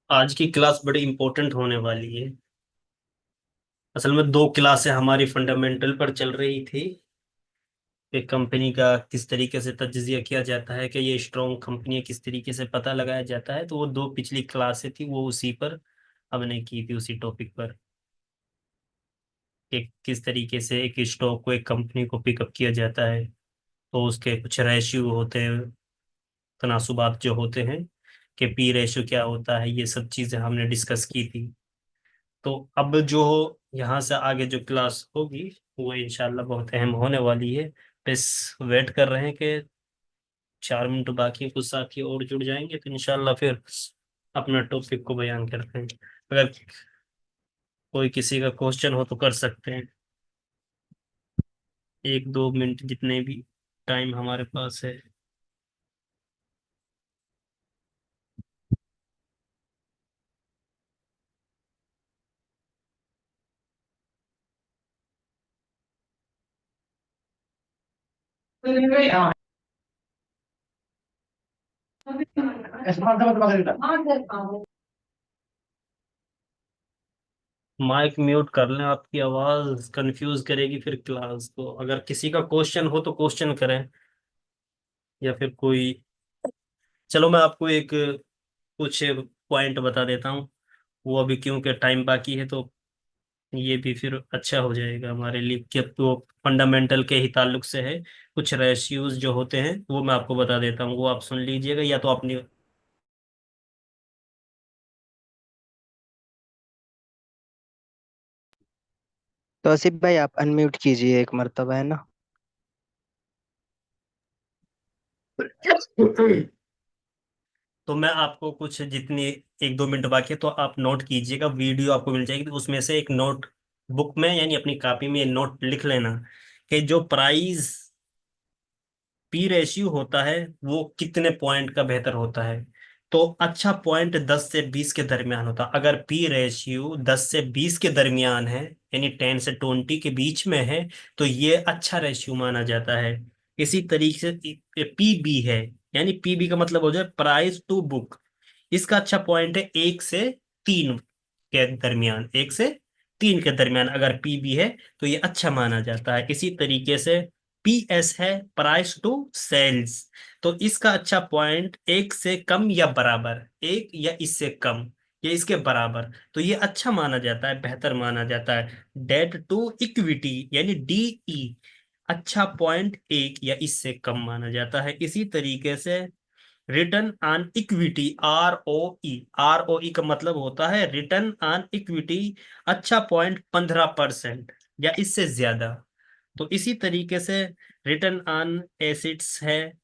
आज की क्लास बड़ी इंपॉर्टेंट होने वाली है। असल में दो क्लासें हमारी फंडामेंटल पर चल रही थी कि कंपनी का किस तरीके से तज्जिया किया जाता है, कि ये स्ट्रॉन्ग कंपनी है किस तरीके से पता लगाया जाता है। तो वो दो पिछली क्लासें थी, वो उसी पर हमने की थी, उसी टॉपिक पर कि किस तरीके से एक स्टॉक को, एक कंपनी को पिकअप किया जाता है। तो उसके कुछ रेशियो होते हैं, तनासुबात जो होते हैं, कि पी रेशियो क्या होता है, ये सब चीज़ें हमने डिस्कस की थी। तो अब जो यहाँ से आगे जो क्लास होगी वो इंशाल्लाह बहुत अहम होने वाली है। बस वेट कर रहे हैं कि 4 मिनट बाकी हैं, कुछ साथी और जुड़ जाएंगे तो इंशाल्लाह फिर अपना टॉपिक को बयान करते हैं। अगर कोई किसी का क्वेश्चन हो तो कर सकते हैं, 1-2 मिनट जितने भी टाइम हमारे पास है। माइक म्यूट कर लें, आपकी आवाज कंफ्यूज करेगी फिर क्लास को। अगर किसी का क्वेश्चन हो तो क्वेश्चन करें, या फिर कोई, चलो मैं आपको एक कुछ पॉइंट बता देता हूँ। वो अभी क्योंकि टाइम बाकी है तो ये भी फिर अच्छा हो जाएगा हमारे लिए, कि तो फंडामेंटल के ही ताल्लुक से है। कुछ रेशियोज जो होते हैं वो मैं आपको बता देता हूँ, वो आप सुन लीजिएगा या तो अपनी। तो आसिफ भाई आप अनम्यूट कीजिए एक मर्तबा, है ना। तो मैं आपको कुछ जितनी 1-2 मिनट बाकी है तो आप नोट कीजिएगा, वीडियो आपको मिल जाएगी, तो उसमें से एक नोट बुक में यानी अपनी कॉपी में नोट लिख लेना कि जो प्राइस पी रेशियो होता है वो कितने पॉइंट का बेहतर होता है। तो अच्छा पॉइंट 10 से 20 के दरमियान होता है। अगर पी रेशियो 10 से 20 के दरमियान है, यानी 10 से 20 के बीच में है, तो ये अच्छा रेशियो माना जाता है। इसी तरीके से पी बी है, यानी पी बी का मतलब हो जाए प्राइस टू बुक। इसका अच्छा पॉइंट है 1 से 3 के दरमियान, 1 से 3 के दरमियान अगर पी बी है तो ये अच्छा माना जाता है। इसी तरीके से पी एस है, प्राइस टू सेल्स। तो इसका अच्छा पॉइंट 1 से कम या बराबर, एक या इससे कम या इसके बराबर, तो ये अच्छा माना जाता है, बेहतर माना जाता है। डेट टू इक्विटी यानी डीई, अच्छा पॉइंट एक या इससे कम माना जाता है। इसी तरीके से return on equity, R O E का मतलब होता है रिटर्न ऑन इक्विटी, अच्छा पॉइंट 15% या इससे ज्यादा। तो इसी तरीके से रिटर्न ऑन एसिड्स है,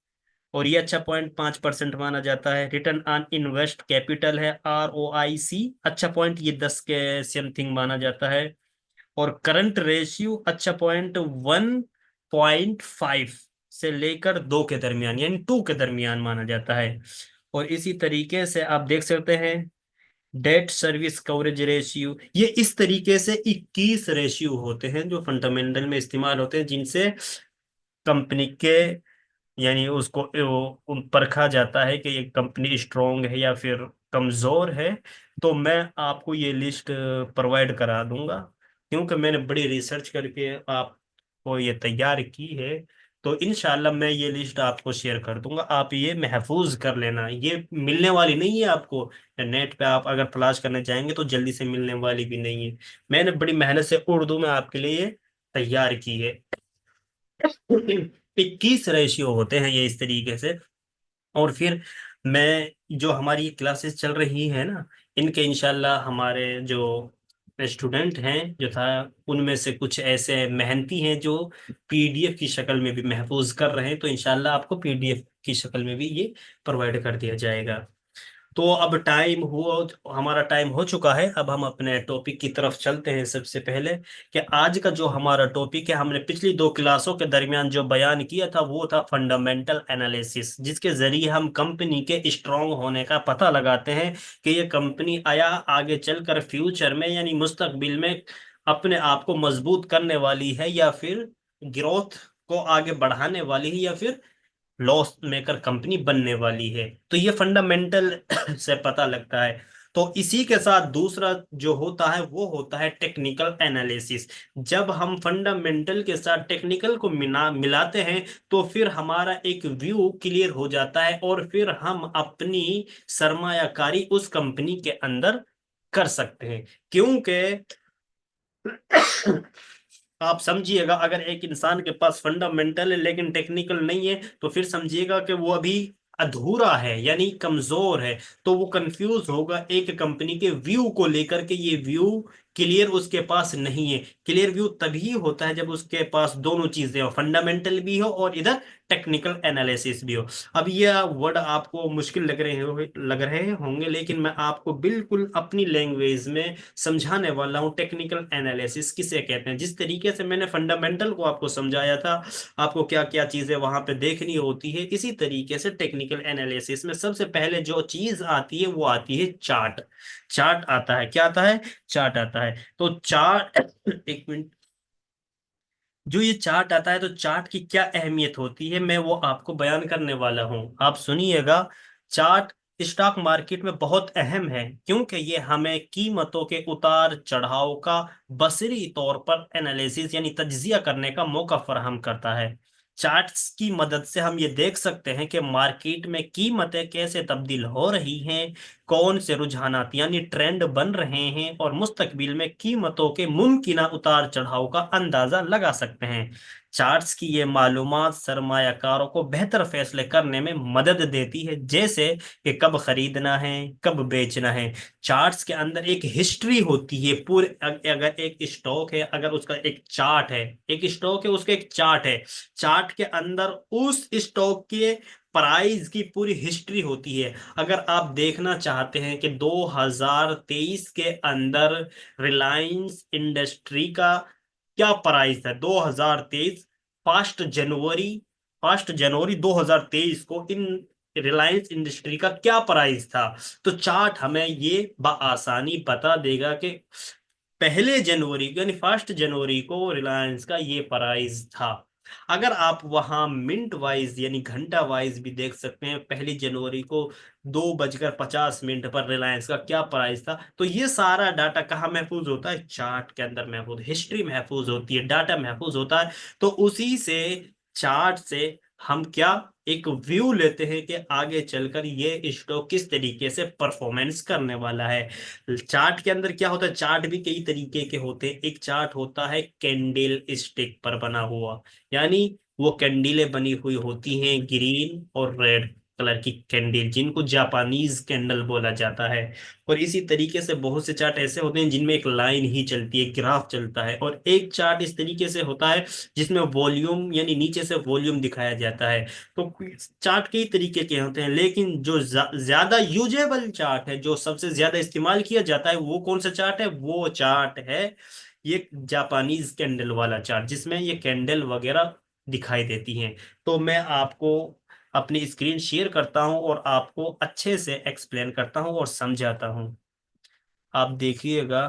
और ये अच्छा पॉइंट 5% माना जाता है। रिटर्न ऑन इन्वेस्ट कैपिटल है, ROIC, अच्छा पॉइंट ये 10 के समथिंग माना जाता है। और करंट रेशियो अच्छा पॉइंट 1.5 से लेकर 2 के दरमियान यानी 2 के दरमियान माना जाता है। और इसी तरीके से आप देख सकते हैं डेट सर्विस कवरेज रेशियो, ये इस तरीके से 21 रेशियो होते हैं जो फंडामेंटल में इस्तेमाल होते हैं, जिनसे कंपनी के यानी उसको परखा जाता है कि ये कंपनी स्ट्रोंग है या फिर कमजोर है। तो मैं आपको ये लिस्ट प्रोवाइड करा दूंगा, क्योंकि मैंने बड़ी रिसर्च करके आपको ये तैयार की है। तो इंशाल्लाह मैं ये लिस्ट आपको शेयर कर दूंगा, आप ये महफूज कर लेना। ये मिलने वाली नहीं है आपको, नेट पे आप अगर तलाश करने जाएंगे तो जल्दी से मिलने वाली भी नहीं है। मैंने बड़ी मेहनत से उर्दू में आपके लिए ये तैयार की है। 21 रेशियो होते हैं ये इस तरीके से। और फिर मैं जो हमारी क्लासेस चल रही है ना, इनके इंशाल्लाह हमारे जो स्टूडेंट हैं जो था, उनमें से कुछ ऐसे मेहनती हैं जो पीडीएफ की शक्ल में भी महफूज कर रहे हैं। तो इंशाल्लाह आपको पीडीएफ की शक्ल में भी ये प्रोवाइड कर दिया जाएगा। तो अब टाइम हुआ, हमारा टाइम हो चुका है। अब हम अपने टॉपिक की तरफ चलते हैं। सबसे पहले कि आज का जो हमारा टॉपिक है, हमने पिछली दो क्लासों के दरमियान जो बयान किया था वो था फंडामेंटल एनालिसिस, जिसके जरिए हम कंपनी के स्ट्रांग होने का पता लगाते हैं कि ये कंपनी आया आगे चलकर फ्यूचर में यानी मुस्तकबिल में अपने आप को मजबूत करने वाली है, या फिर ग्रोथ को आगे बढ़ाने वाली है, या फिर लॉस मेकर कंपनी बनने वाली है। तो ये फंडामेंटल से पता लगता है। तो इसी के साथ दूसरा जो होता है वो होता है टेक्निकल एनालिसिस। जब हम फंडामेंटल के साथ टेक्निकल को मिलाते हैं तो फिर हमारा एक व्यू क्लियर हो जाता है, और फिर हम अपनी सरमायाकारी उस कंपनी के अंदर कर सकते हैं। क्योंकि आप समझिएगा, अगर एक इंसान के पास फंडामेंटल है लेकिन टेक्निकल नहीं है, तो फिर समझिएगा कि वो अभी अधूरा है, यानी कमजोर है। तो वो कंफ्यूज होगा एक कंपनी के व्यू को लेकर के। ये व्यू क्लियर उसके पास नहीं है। क्लियर व्यू तभी होता है जब उसके पास दोनों चीजें हो, फंडामेंटल भी हो और इधर टेक्निकल एनालिसिस भी हो। अब ये वर्ड आपको मुश्किल लग रहे होंगे, लेकिन मैं आपको बिल्कुल अपनी लैंग्वेज में समझाने वाला हूँ। टेक्निकल एनालिसिस किसे कहते हैं? जिस तरीके से मैंने फंडामेंटल को आपको समझाया था, आपको क्या क्या चीजें वहां पे देखनी होती है, इसी तरीके से टेक्निकल एनालिसिस में सबसे पहले जो चीज आती है वो आती है चार्ट। चार्ट आता है, क्या आता है? चार्ट आता है। तो चार्ट एक मिनट। जो ये चार्ट आता है, तो चार्ट की क्या अहमियत होती है मैं वो आपको बयान करने वाला हूं, आप सुनिएगा। चार्ट स्टॉक मार्केट में बहुत अहम है, क्योंकि ये हमें कीमतों के उतार चढ़ाव का बसरी तौर पर एनालिसिस यानी तज्जिया करने का मौका फराहम करता है। चार्ट्स की मदद से हम ये देख सकते हैं कि मार्केट में कीमतें कैसे तब्दील हो रही हैं, कौन से रुझानात यानी ट्रेंड बन रहे हैं, और मुस्तकबिल में कीमतों के मुमकिना उतार चढ़ाव का अंदाजा लगा सकते हैं। चार्ट्स की ये मालूमात सरमायाकारों को बेहतर फैसले करने में मदद देती है, जैसे कि कब खरीदना है, कब बेचना है। चार्ट्स के अंदर एक हिस्ट्री होती है पूरे। अगर एक स्टॉक है, अगर उसका एक चार्ट है, एक स्टॉक है उसका एक चार्ट है, चार्ट के अंदर उस स्टॉक के प्राइस की पूरी हिस्ट्री होती है। अगर आप देखना चाहते हैं कि 2023 के अंदर रिलायंस इंडस्ट्री का क्या प्राइस है, 2023 फर्स्ट जनवरी, 2023 को इन रिलायंस इंडस्ट्री का क्या प्राइस था, तो चार्ट हमें ये बआसानी बता देगा कि पहले जनवरी को यानी 1 जनवरी को रिलायंस का ये प्राइस था। अगर आप वहां मिनट वाइज यानी घंटा वाइज भी देख सकते हैं, 1 जनवरी को 2:50 पर रिलायंस का क्या प्राइस था। तो ये सारा डाटा कहाँ महफूज होता है? चार्ट के अंदर महफूज, हिस्ट्री महफूज होती है, डाटा महफूज होता है। तो उसी से, चार्ट से हम क्या एक व्यू लेते हैं कि आगे चलकर ये स्टॉक किस तरीके से परफॉर्मेंस करने वाला है। चार्ट के अंदर क्या होता है? चार्ट भी कई तरीके के होते हैं। एक चार्ट होता है कैंडल स्टिक पर बना हुआ, यानी वो कैंडलें बनी हुई होती हैं ग्रीन और रेड कलर की कैंडल, जिनको जापानीज कैंडल बोला जाता है। और इसी तरीके से बहुत से चार्ट ऐसे होते हैं जिनमें एक लाइन ही चलती है, ग्राफ चलता है। और एक चार्ट इस तरीके से होता है जिसमें वॉल्यूम यानी नीचे से वॉल्यूम दिखाया जाता है। तो चार्ट कई तरीके के होते हैं, लेकिन जो ज्यादा यूजेबल चार्ट है, जो सबसे ज्यादा इस्तेमाल किया जाता है, वो कौन सा चार्ट है? वो चार्ट है ये जापानीज कैंडल वाला चार्ट, जिसमें ये कैंडल वगैरह दिखाई देती हैं। तो मैं आपको अपनी स्क्रीन शेयर करता हूं और आपको अच्छे से एक्सप्लेन करता हूं और समझाता हूं। आप देखिएगा।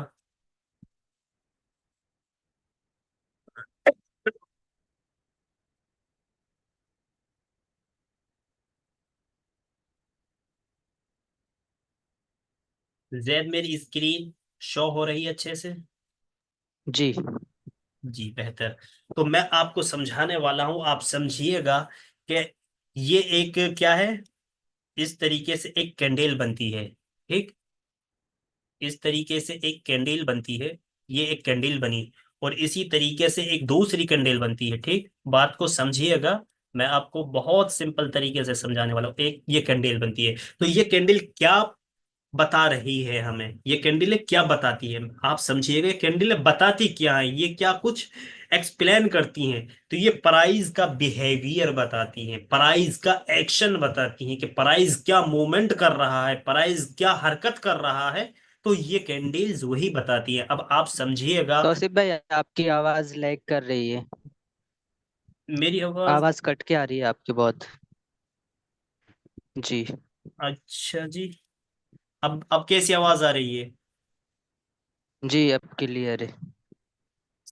जैद मेरी स्क्रीन शो हो रही है अच्छे से? जी। जी, बेहतर। तो मैं आपको समझाने वाला हूं, आप समझिएगा कि ये एक क्या है। इस तरीके से एक कैंडल बनती है, ठीक। इस तरीके से एक कैंडल बनती है, ये एक कैंडल बनी। और इसी तरीके से एक दूसरी कैंडल बनती है, ठीक। बात को समझिएगा, मैं आपको बहुत सिंपल तरीके से समझाने वाला हूँ। एक ये कैंडल बनती है, तो ये कैंडल क्या बता रही है हमें? ये कैंडलें क्या बताती है, आप समझिएगा। ये कैंडलें बताती क्या है, ये क्या कुछ एक्सप्लेन करती हैं? तो ये प्राइस का बिहेवियर बताती हैं, प्राइस का एक्शन बताती हैं कि प्राइस क्या मूवमेंट कर रहा है, प्राइस क्या हरकत कर रहा है। तो ये कैंडल्स वही बताती हैं। अब आप समझिएगा। तौसीफ भाई, आपकी आवाज लैग कर रही है। मेरी आवाज? आवाज कट के आ रही है आपकी बहुत। जी। अच्छा जी। अब कैसी आवाज आ रही है? जी, अब क्लियर है।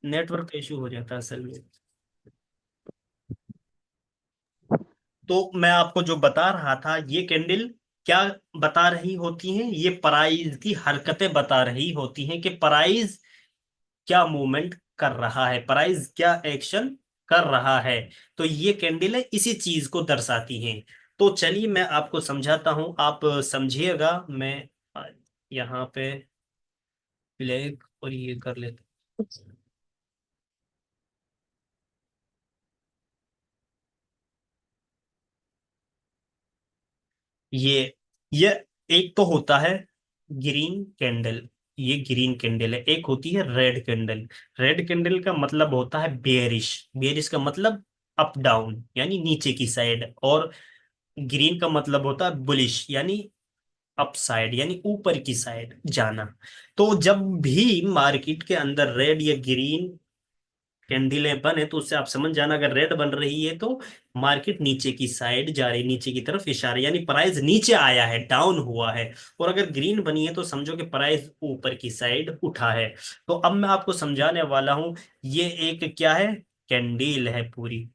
नेटवर्क इशू हो जाता है असल में। तो मैं आपको जो बता रहा था, ये कैंडल क्या बता रही होती हैं, ये प्राइस की हरकतें बता रही होती हैं कि प्राइस क्या मूवमेंट कर रहा है, प्राइस क्या एक्शन कर रहा है। तो ये कैंडल है इसी चीज को दर्शाती हैं। तो चलिए मैं आपको समझाता हूं, आप समझिएगा। मैं यहाँ पे ब्लैक और ये कर लेता हूं। ये ये एक तो होता है ग्रीन कैंडल, ये ग्रीन कैंडल है। एक होती है रेड कैंडल। रेड कैंडल का मतलब होता है बेयरिश। बेयरिश का मतलब अप डाउन यानी नीचे की साइड, और ग्रीन का मतलब होता है बुलिश यानी अप साइड यानी ऊपर की साइड जाना। तो जब भी मार्केट के अंदर रेड या ग्रीन कैंडलें बने तो उससे आप समझ जाना, अगर रेड बन रही है तो मार्केट नीचे की साइड जा रही, नीचे की तरफ इशारा यानी प्राइस नीचे आया है, डाउन हुआ है। और अगर ग्रीन बनी है तो समझो कि प्राइस ऊपर की साइड उठा है। तो अब मैं आपको समझाने वाला हूं, ये एक क्या है, कैंडल है पूरी,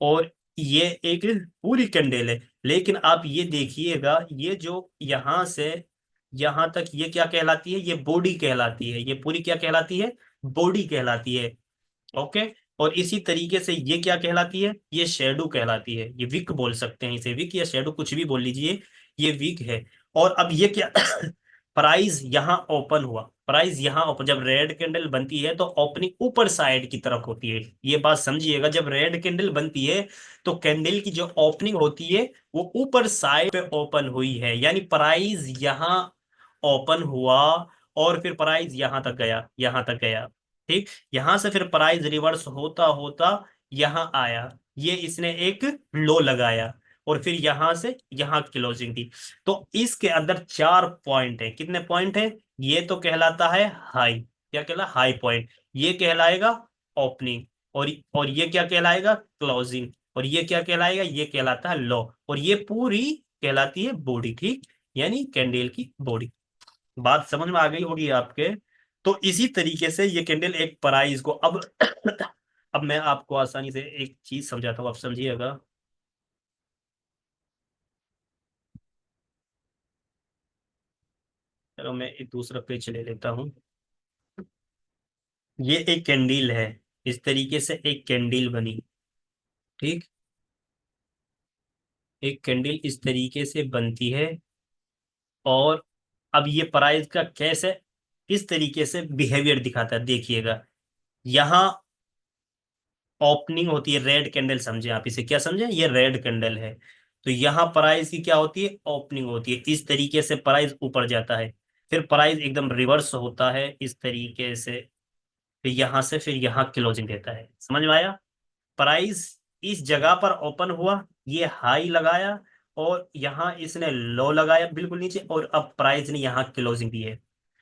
और ये एक पूरी कैंडल है। लेकिन आप ये देखिएगा, ये जो यहां से यहां तक ये क्या कहलाती है, ये बॉडी कहलाती है। ये पूरी क्या कहलाती है, बॉडी कहलाती है। ओके। और इसी तरीके से ये क्या कहलाती है, ये शेडो कहलाती है। ये विक बोल सकते हैं इसे, विक या शेडो कुछ भी बोल लीजिए, ये विक है। और अब ये क्या प्राइस यहाँ ओपन हुआ, प्राइस यहाँ ओपन, जब रेड कैंडल बनती है तो ओपनिंग ऊपर साइड की तरफ होती है। ये बात समझिएगा, जब रेड कैंडल बनती है तो कैंडल की जो ओपनिंग होती है वो ऊपर साइड पे ओपन हुई है, यानी प्राइस यहाँ ओपन हुआ और फिर प्राइस यहाँ तक गया, यहाँ तक गया। ठीक। यहां से फिर प्राइस रिवर्स होता होता यहां आया, ये इसने एक लो लगाया, और फिर यहां से यहां क्लोजिंग दी। तो इसके अंदर चार पॉइंट है। कितने पॉइंट है, ये तो कहलाता है हाई, क्या कहला, हाई पॉइंट। ये कहलाएगा ओपनिंग, और ये क्या कहलाएगा, क्लोजिंग। और ये क्या कहलाएगा, ये कहलाता है लो। और ये पूरी कहलाती है बॉडी। ठीक, यानी कैंडल की बॉडी। बात समझ में आ गई होगी आपके। तो इसी तरीके से ये कैंडल एक प्राइस को अब अब मैं आपको आसानी से एक चीज समझाता हूँ, आप समझिएगा। चलो मैं एक दूसरा पेज ले लेता हूँ। ये एक कैंडल है, इस तरीके से एक कैंडल बनी। ठीक, एक कैंडल इस तरीके से बनती है। और अब ये प्राइस का कैसे, किस तरीके से बिहेवियर दिखाता है देखिएगा। यहाँ ओपनिंग होती है, रेड कैंडल समझे आप इसे, क्या समझे, ये रेड कैंडल है। तो यहाँ प्राइस की क्या होती है, ओपनिंग होती है। इस तरीके से प्राइस ऊपर जाता है, फिर प्राइस एकदम रिवर्स होता है इस तरीके से, फिर यहाँ से फिर यहाँ क्लोजिंग देता है। समझ में आया। प्राइस इस जगह पर ओपन हुआ, ये हाई लगाया, और यहाँ इसने लो लगाया बिल्कुल नीचे, और अब प्राइस ने यहाँ क्लोजिंग दी है।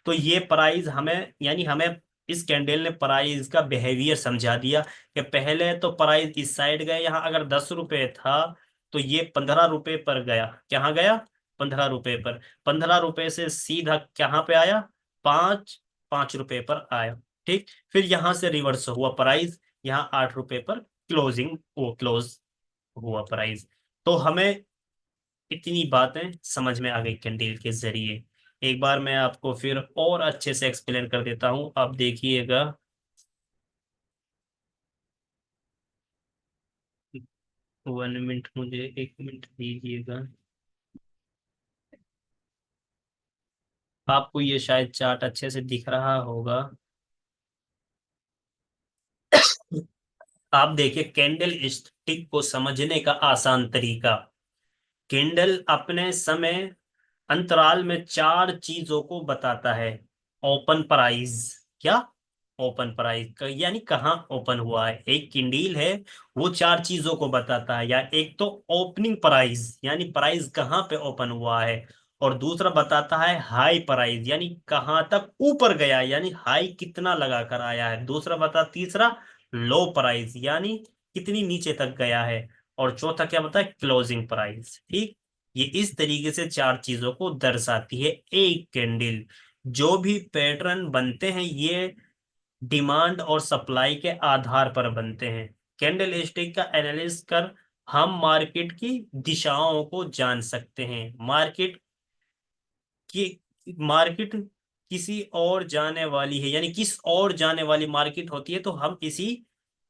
तो ये प्राइस हमें, यानी हमें इस कैंडल ने प्राइस का बिहेवियर समझा दिया कि पहले तो प्राइस इस साइड गए, यहाँ अगर 10 रुपए था तो ये 15 रुपए पर गया। कहाँ गया, 15 रुपए पर। 15 रुपए से सीधा कहाँ पे आया, 5 5 रुपए पर आया। ठीक, फिर यहां से रिवर्स हुआ प्राइस, यहाँ 8 रुपए पर क्लोजिंग, वो क्लोज हुआ प्राइस। तो हमें इतनी बातें समझ में आ गई कैंडल के जरिए। एक बार मैं आपको फिर और अच्छे से एक्सप्लेन कर देता हूं, आप देखिएगा। 1 मिनट, मुझे 1 मिनट दीजिएगा। आपको ये शायद चार्ट अच्छे से दिख रहा होगा। आप देखिए, कैंडल स्टिक को समझने का आसान तरीका। कैंडल अपने समय अंतराल में चार चीजों को बताता है। ओपन प्राइस, क्या, ओपन प्राइस यानी कहाँ ओपन हुआ है, एक कैंडल है वो चार चीजों को बताता है। या एक तो ओपनिंग प्राइस यानी प्राइस कहाँ पे ओपन हुआ है, और दूसरा बताता है हाई प्राइस यानी कहाँ तक ऊपर गया, यानी हाई कितना लगा कर आया है। दूसरा बता, तीसरा लो प्राइस यानी कितनी नीचे तक गया है। और चौथा क्या बता है, क्लोजिंग प्राइस। ठीक, ये इस तरीके से चार चीजों को दर्शाती है एक कैंडल। जो भी पैटर्न बनते हैं ये डिमांड और सप्लाई के आधार पर बनते हैं। कैंडल स्टिक का एनालिसिस कर हम मार्केट की दिशाओं को जान सकते हैं। मार्केट किसी और जाने वाली है, यानी किस और जाने वाली मार्केट होती है, तो हम इसी,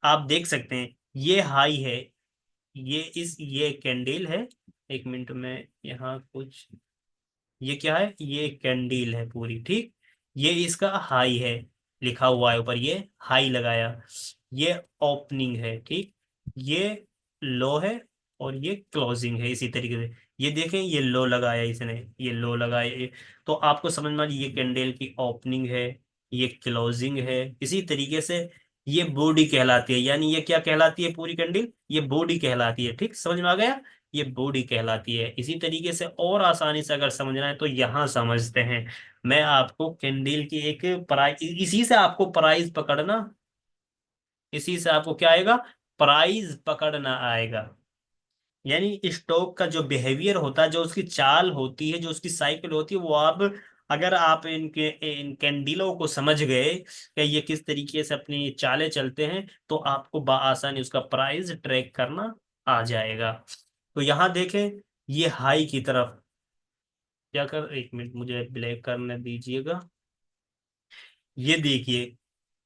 आप देख सकते हैं ये हाई है, ये कैंडल है। एक मिनट में यहाँ कुछ, ये क्या है, ये कैंडल है पूरी, ठीक। ये इसका हाई है, लिखा हुआ है ऊपर, ये हाई लगाया, ये ओपनिंग है, ठीक। ये लो है, और ये क्लोजिंग है इसी तरीके से। ये देखें, ये लो लगाया इसने, ये लो लगाया तो आपको समझ में आ रही है, ये कैंडल की ओपनिंग है, ये क्लोजिंग है। इसी तरीके से ये बॉडी कहलाती है, यानी ये क्या कहलाती है, पूरी कैंडल ये बॉडी कहलाती है, ठीक, समझ में आ गया। ये बॉडी कहलाती है। इसी तरीके से और आसानी से अगर समझना है तो यहां समझते हैं। मैं आपको कैंडल की एक प्राइस, इसी से आपको प्राइस पकड़ना, इसी से आपको क्या आएगा, प्राइस पकड़ना आएगा। यानी स्टॉक का जो बिहेवियर होता है, जो उसकी चाल होती है, जो उसकी साइकिल होती है, वो आप, अगर आप इन कैंडलों को समझ गए कि ये किस तरीके से अपनी चालें चलते हैं, तो आपको बआसानी उसका प्राइस ट्रैक करना आ जाएगा। तो यहाँ देखें, ये हाई की तरफ, क्या कर, एक मिनट मुझे ब्लैक करने दीजिएगा। ये देखिए,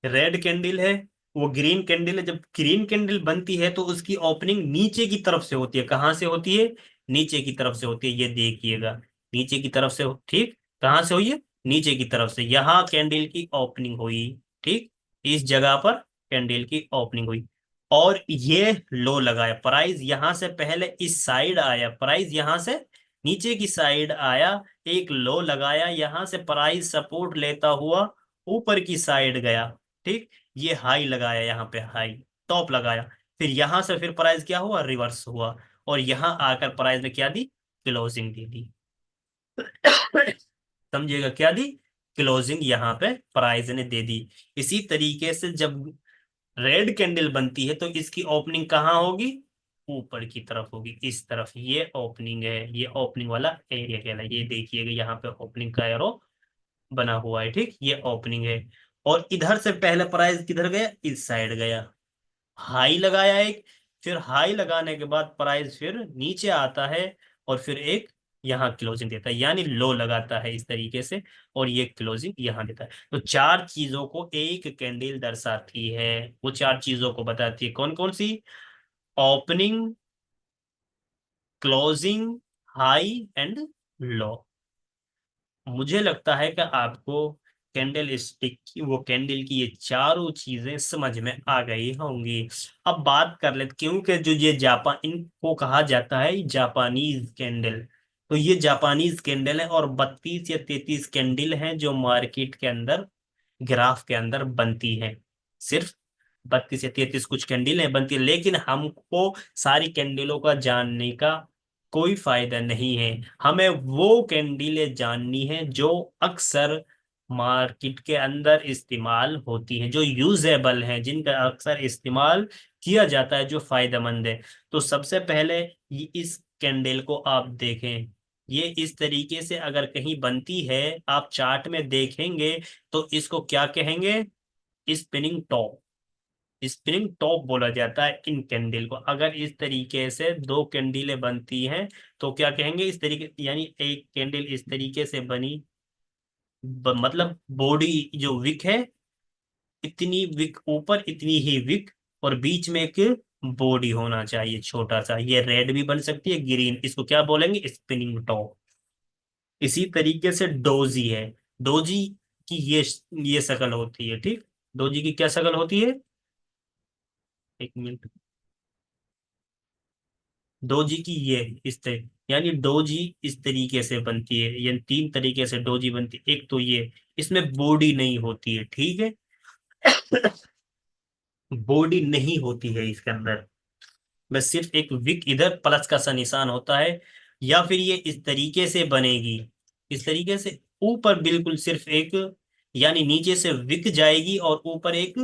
रेड कैंडल है, वो ग्रीन कैंडल है। जब ग्रीन कैंडल बनती है तो उसकी ओपनिंग नीचे की तरफ से होती है। कहाँ से होती है, नीचे की तरफ से होती है, ये देखिएगा, नीचे की तरफ से ठीक, कहाँ से हुई है, नीचे की तरफ से। यहाँ कैंडल की ओपनिंग हुई, ठीक, इस जगह पर कैंडल की ओपनिंग हुई, और ये लो लगाया, प्राइस यहां से पहले इस साइड आया, प्राइस यहां से नीचे की साइड आया, एक लो लगाया, यहां से प्राइस सपोर्ट लेता हुआ ऊपर की साइड गया, ठीक। ये हाई लगाया, यहाँ पे हाई टॉप लगाया, फिर यहां से फिर प्राइस क्या हुआ, रिवर्स हुआ, और यहां आकर प्राइस ने क्या दी, क्लोजिंग दे दी। समझिएगा, क्या दी, क्लोजिंग यहाँ पे प्राइस ने दे दी। इसी तरीके से जब रेड कैंडल बनती है तो इसकी ओपनिंग कहाँ होगी, ऊपर की तरफ होगी, इस तरफ। ये ओपनिंग है, ये ओपनिंग वाला एरिया कहला, ये देखिएगा यहाँ पे ओपनिंग का एरो बना हुआ है, ठीक, ये ओपनिंग है। और इधर से पहले प्राइस किधर गया, इस साइड गया, हाई लगाया एक, फिर हाई लगाने के बाद प्राइस फिर नीचे आता है, और फिर एक यहाँ क्लोजिंग देता है, यानी लो लगाता है इस तरीके से, और ये क्लोजिंग यहाँ देता है। तो चार चीजों को एक कैंडल दर्शाती है। वो चार चीजों को बताती है, कौन कौन सी, opening, closing, high and low. मुझे लगता है कि आपको कैंडल स्टिक की, वो कैंडल की ये चारों चीजें समझ में आ गई होंगी। अब बात कर लेते, क्योंकि जो ये जापान, इनको कहा जाता है जापानीज कैंडल। तो ये जापानीज कैंडल है, और 32 या 33 कैंडल हैं जो मार्केट के अंदर, ग्राफ के अंदर बनती है। सिर्फ 32 या 33 कुछ कैंडलें बनती है, लेकिन हमको सारी कैंडलों का जानने का कोई फायदा नहीं है। हमें वो कैंडलें जाननी है जो अक्सर मार्केट के अंदर इस्तेमाल होती हैं, जो यूजेबल हैं, जिनका अक्सर इस्तेमाल किया जाता है, जो फायदेमंद है। तो सबसे पहले इस कैंडल को आप देखें, ये इस तरीके से अगर कहीं बनती है, आप चार्ट में देखेंगे, तो इसको क्या कहेंगे, स्पिनिंग टॉप। स्प्रिंग टॉप बोला जाता है इन कैंडल को। अगर इस तरीके से दो कैंडलें बनती हैं तो क्या कहेंगे, इस तरीके, यानी एक कैंडल इस तरीके से बनी, मतलब बॉडी जो विक है, इतनी विक ऊपर, इतनी ही विक, और बीच में एक बॉडी होना चाहिए छोटा सा। ये रेड भी बन सकती है, ग्रीन, इसको क्या बोलेंगे, स्पिनिंग टॉप। इसी तरीके से डोजी है, डोजी की ये शक्ल होती है, ठीक। डोजी की क्या शक्ल होती है, एक मिनट, डोजी की ये इस तरह, यानी डोजी इस तरीके से बनती है, यानी तीन तरीके से डोजी बनती है। एक तो ये, इसमें बॉडी नहीं होती है, ठीक है। बॉडी नहीं होती है इसके अंदर, बस सिर्फ एक विक, इधर प्लस का सा निशान होता है। या फिर ये इस तरीके से बनेगी, इस तरीके से ऊपर बिल्कुल सिर्फ एक, यानी नीचे से विक जाएगी, और ऊपर एक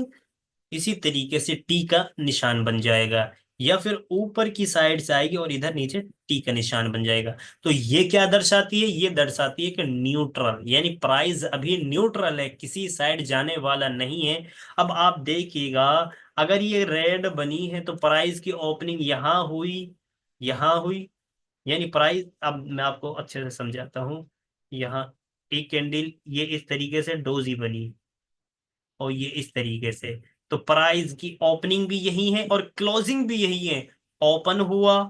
इसी तरीके से टी का निशान बन जाएगा। या फिर ऊपर की साइड से आएगी और इधर नीचे टी का निशान बन जाएगा। तो ये क्या दर्शाती है, ये दर्शाती है कि न्यूट्रल, यानी प्राइस अभी न्यूट्रल है, किसी साइड जाने वाला नहीं है। अब आप देखिएगा, अगर ये रेड बनी है तो प्राइस की ओपनिंग यहाँ हुई, यहाँ हुई, यानी प्राइस, अब मैं आपको अच्छे से समझाता हूँ। यहाँ एक कैंडल ये इस तरीके से डोजी बनी, और ये इस तरीके से, तो प्राइस की ओपनिंग भी यही है और क्लोजिंग भी यही है। ओपन हुआ,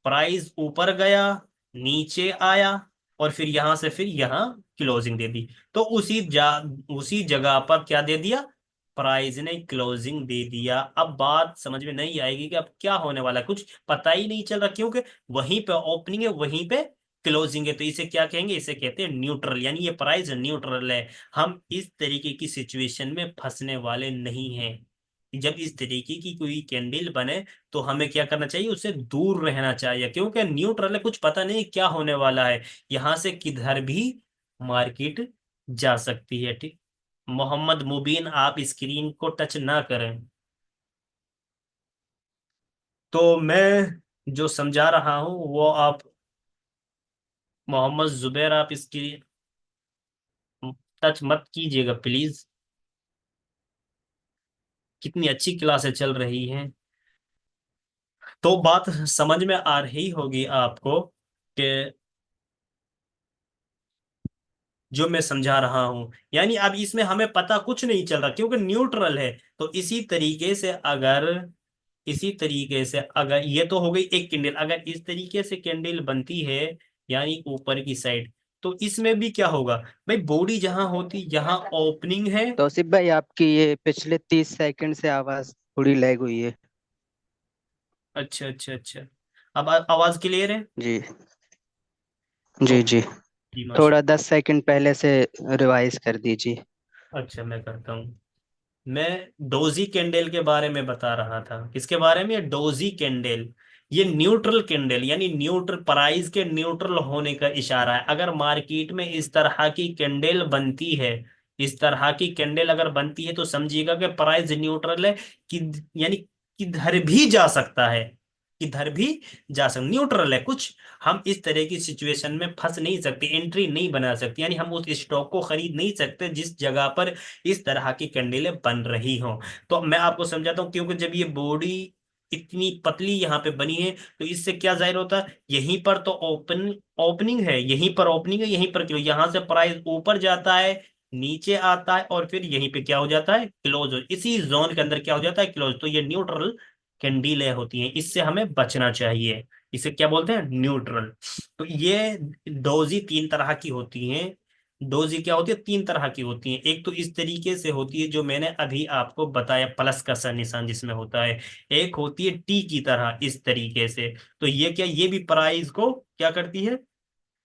प्राइस ऊपर गया, नीचे आया, और फिर यहां से फिर यहां क्लोजिंग दे दी। तो उसी जगह पर क्या दे दिया, प्राइस ने क्लोजिंग दे दिया। अब बात समझ में नहीं आएगी कि अब क्या होने वाला है, कुछ पता ही नहीं चल रहा, क्योंकि वहीं पे ओपनिंग है, वहीं पे क्लोजिंग है। तो इसे क्या कहेंगे, इसे कहते हैं न्यूट्रल, यानी ये प्राइस न्यूट्रल है। हम इस तरीके की सिचुएशन में फंसने वाले नहीं हैं। जब इस तरीके की कोई कैंडल बने तो हमें क्या करना चाहिए, उससे दूर रहना चाहिए, क्योंकि न्यूट्रल है, कुछ पता नहीं क्या होने वाला है, यहां से किधर भी मार्केट जा सकती है। ठीक, मोहम्मद मुबीन आप स्क्रीन को टच ना करें। तो मैं जो समझा रहा हूं वो आप, मोहम्मद जुबैर आप स्क्रीन टच मत कीजिएगा प्लीज। कितनी अच्छी क्लासें चल रही हैं। तो बात समझ में आ रही होगी आपको कि जो मैं समझा रहा हूं, यानी अब इसमें हमें पता कुछ नहीं चल रहा क्योंकि न्यूट्रल है। तो इसी तरीके से अगर ये तो हो गई एक कैंडल, अगर इस तरीके से कैंडल बनती है, यानी ऊपर की साइड, तो इसमें भी क्या होगा भाई, बॉडी जहां होती यहाँ ओपनिंग है। तौसिफ भाई, आपकी ये पिछले 30 सेकंड से आवाज थोड़ी लैग हुई है। अच्छा अच्छा अच्छा, अब आवाज क्लियर है। जी। जी ओके जी। जी, थोड़ा माशा। 10 सेकंड पहले से रिवाइज कर दीजिए। अच्छा मैं करता हूँ। मैं डोजी कैंडल के बारे में बता रहा था, किसके बारे में, डोजी कैंडल। ये न्यूट्रल कैंडल, यानी न्यूट्रल प्राइस के न्यूट्रल होने का इशारा है। अगर मार्केट में इस तरह की कैंडल बनती है, इस तरह की कैंडल अगर बनती है, तो समझिएगा कि प्राइस न्यूट्रल है, कि यानी किधर भी जा सकता है, किधर भी जा सकता, न्यूट्रल है कुछ। हम इस तरह की सिचुएशन में फंस नहीं सकते, एंट्री नहीं बना सकते, यानी हम उस स्टॉक को खरीद नहीं सकते जिस जगह पर इस तरह की कैंडलें बन रही हों। तो मैं आपको समझाता हूँ, क्योंकि जब ये बॉडी इतनी पतली यहाँ पे बनी है, तो इससे क्या जाहिर होता है, यहीं पर तो ओपनिंग है, यहीं पर ओपनिंग है, यहीं पर क्लोज, यहाँ से प्राइस ऊपर जाता है, नीचे आता है, और फिर यहीं पे क्या हो जाता है, क्लोज हो, इसी जोन के अंदर क्या हो जाता है, क्लोज। तो ये न्यूट्रल कैंडीलें होती हैं, इससे हमें बचना चाहिए। इसे क्या बोलते हैं, न्यूट्रल। तो ये डोजी तीन तरह की होती हैं। डोजी क्या होती है, तीन तरह की होती हैं। एक तो इस तरीके से होती है जो मैंने अभी आपको बताया, प्लस का सा निशान जिसमें होता है। एक होती है टी की तरह इस तरीके से। तो ये क्या, ये भी प्राइस को क्या करती है,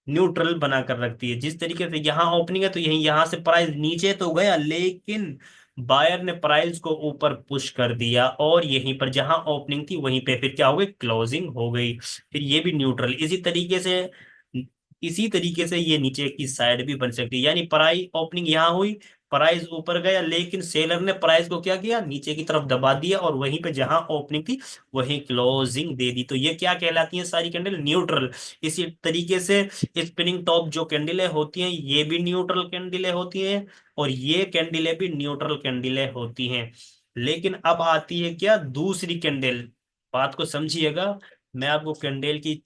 न्यूट्रल बनाकर रखती है। जिस तरीके से यहाँ ओपनिंग है, तो यही यहाँ से प्राइस नीचे तो गया, लेकिन बायर ने प्राइस को ऊपर पुश कर दिया, और यहीं पर जहां ओपनिंग थी वहीं पे फिर क्या हो गई, क्लोजिंग हो गई। फिर ये भी न्यूट्रल, इसी तरीके से ये नीचे की साइड भी बन सकती है, यानी प्राइस ओपनिंग यहाँ हुई, प्राइस ऊपर गया, लेकिन सेलर ने प्राइस को क्या किया, नीचे की तरफ दबा दिया, और वहीं पे जहां ओपनिंग थी वहीं क्लोजिंग दे दी। तो ये क्या कहलाती है, सारी कैंडल न्यूट्रल। इसी तरीके से स्पिनिंग टॉप जो कैंडलें होती हैं, ये भी न्यूट्रल कैंडलें होती हैं, और ये कैंडलें भी न्यूट्रल कैंडलें होती हैं। लेकिन अब आती है क्या, दूसरी कैंडल। बात को समझिएगा, मैं आपको कैंडल की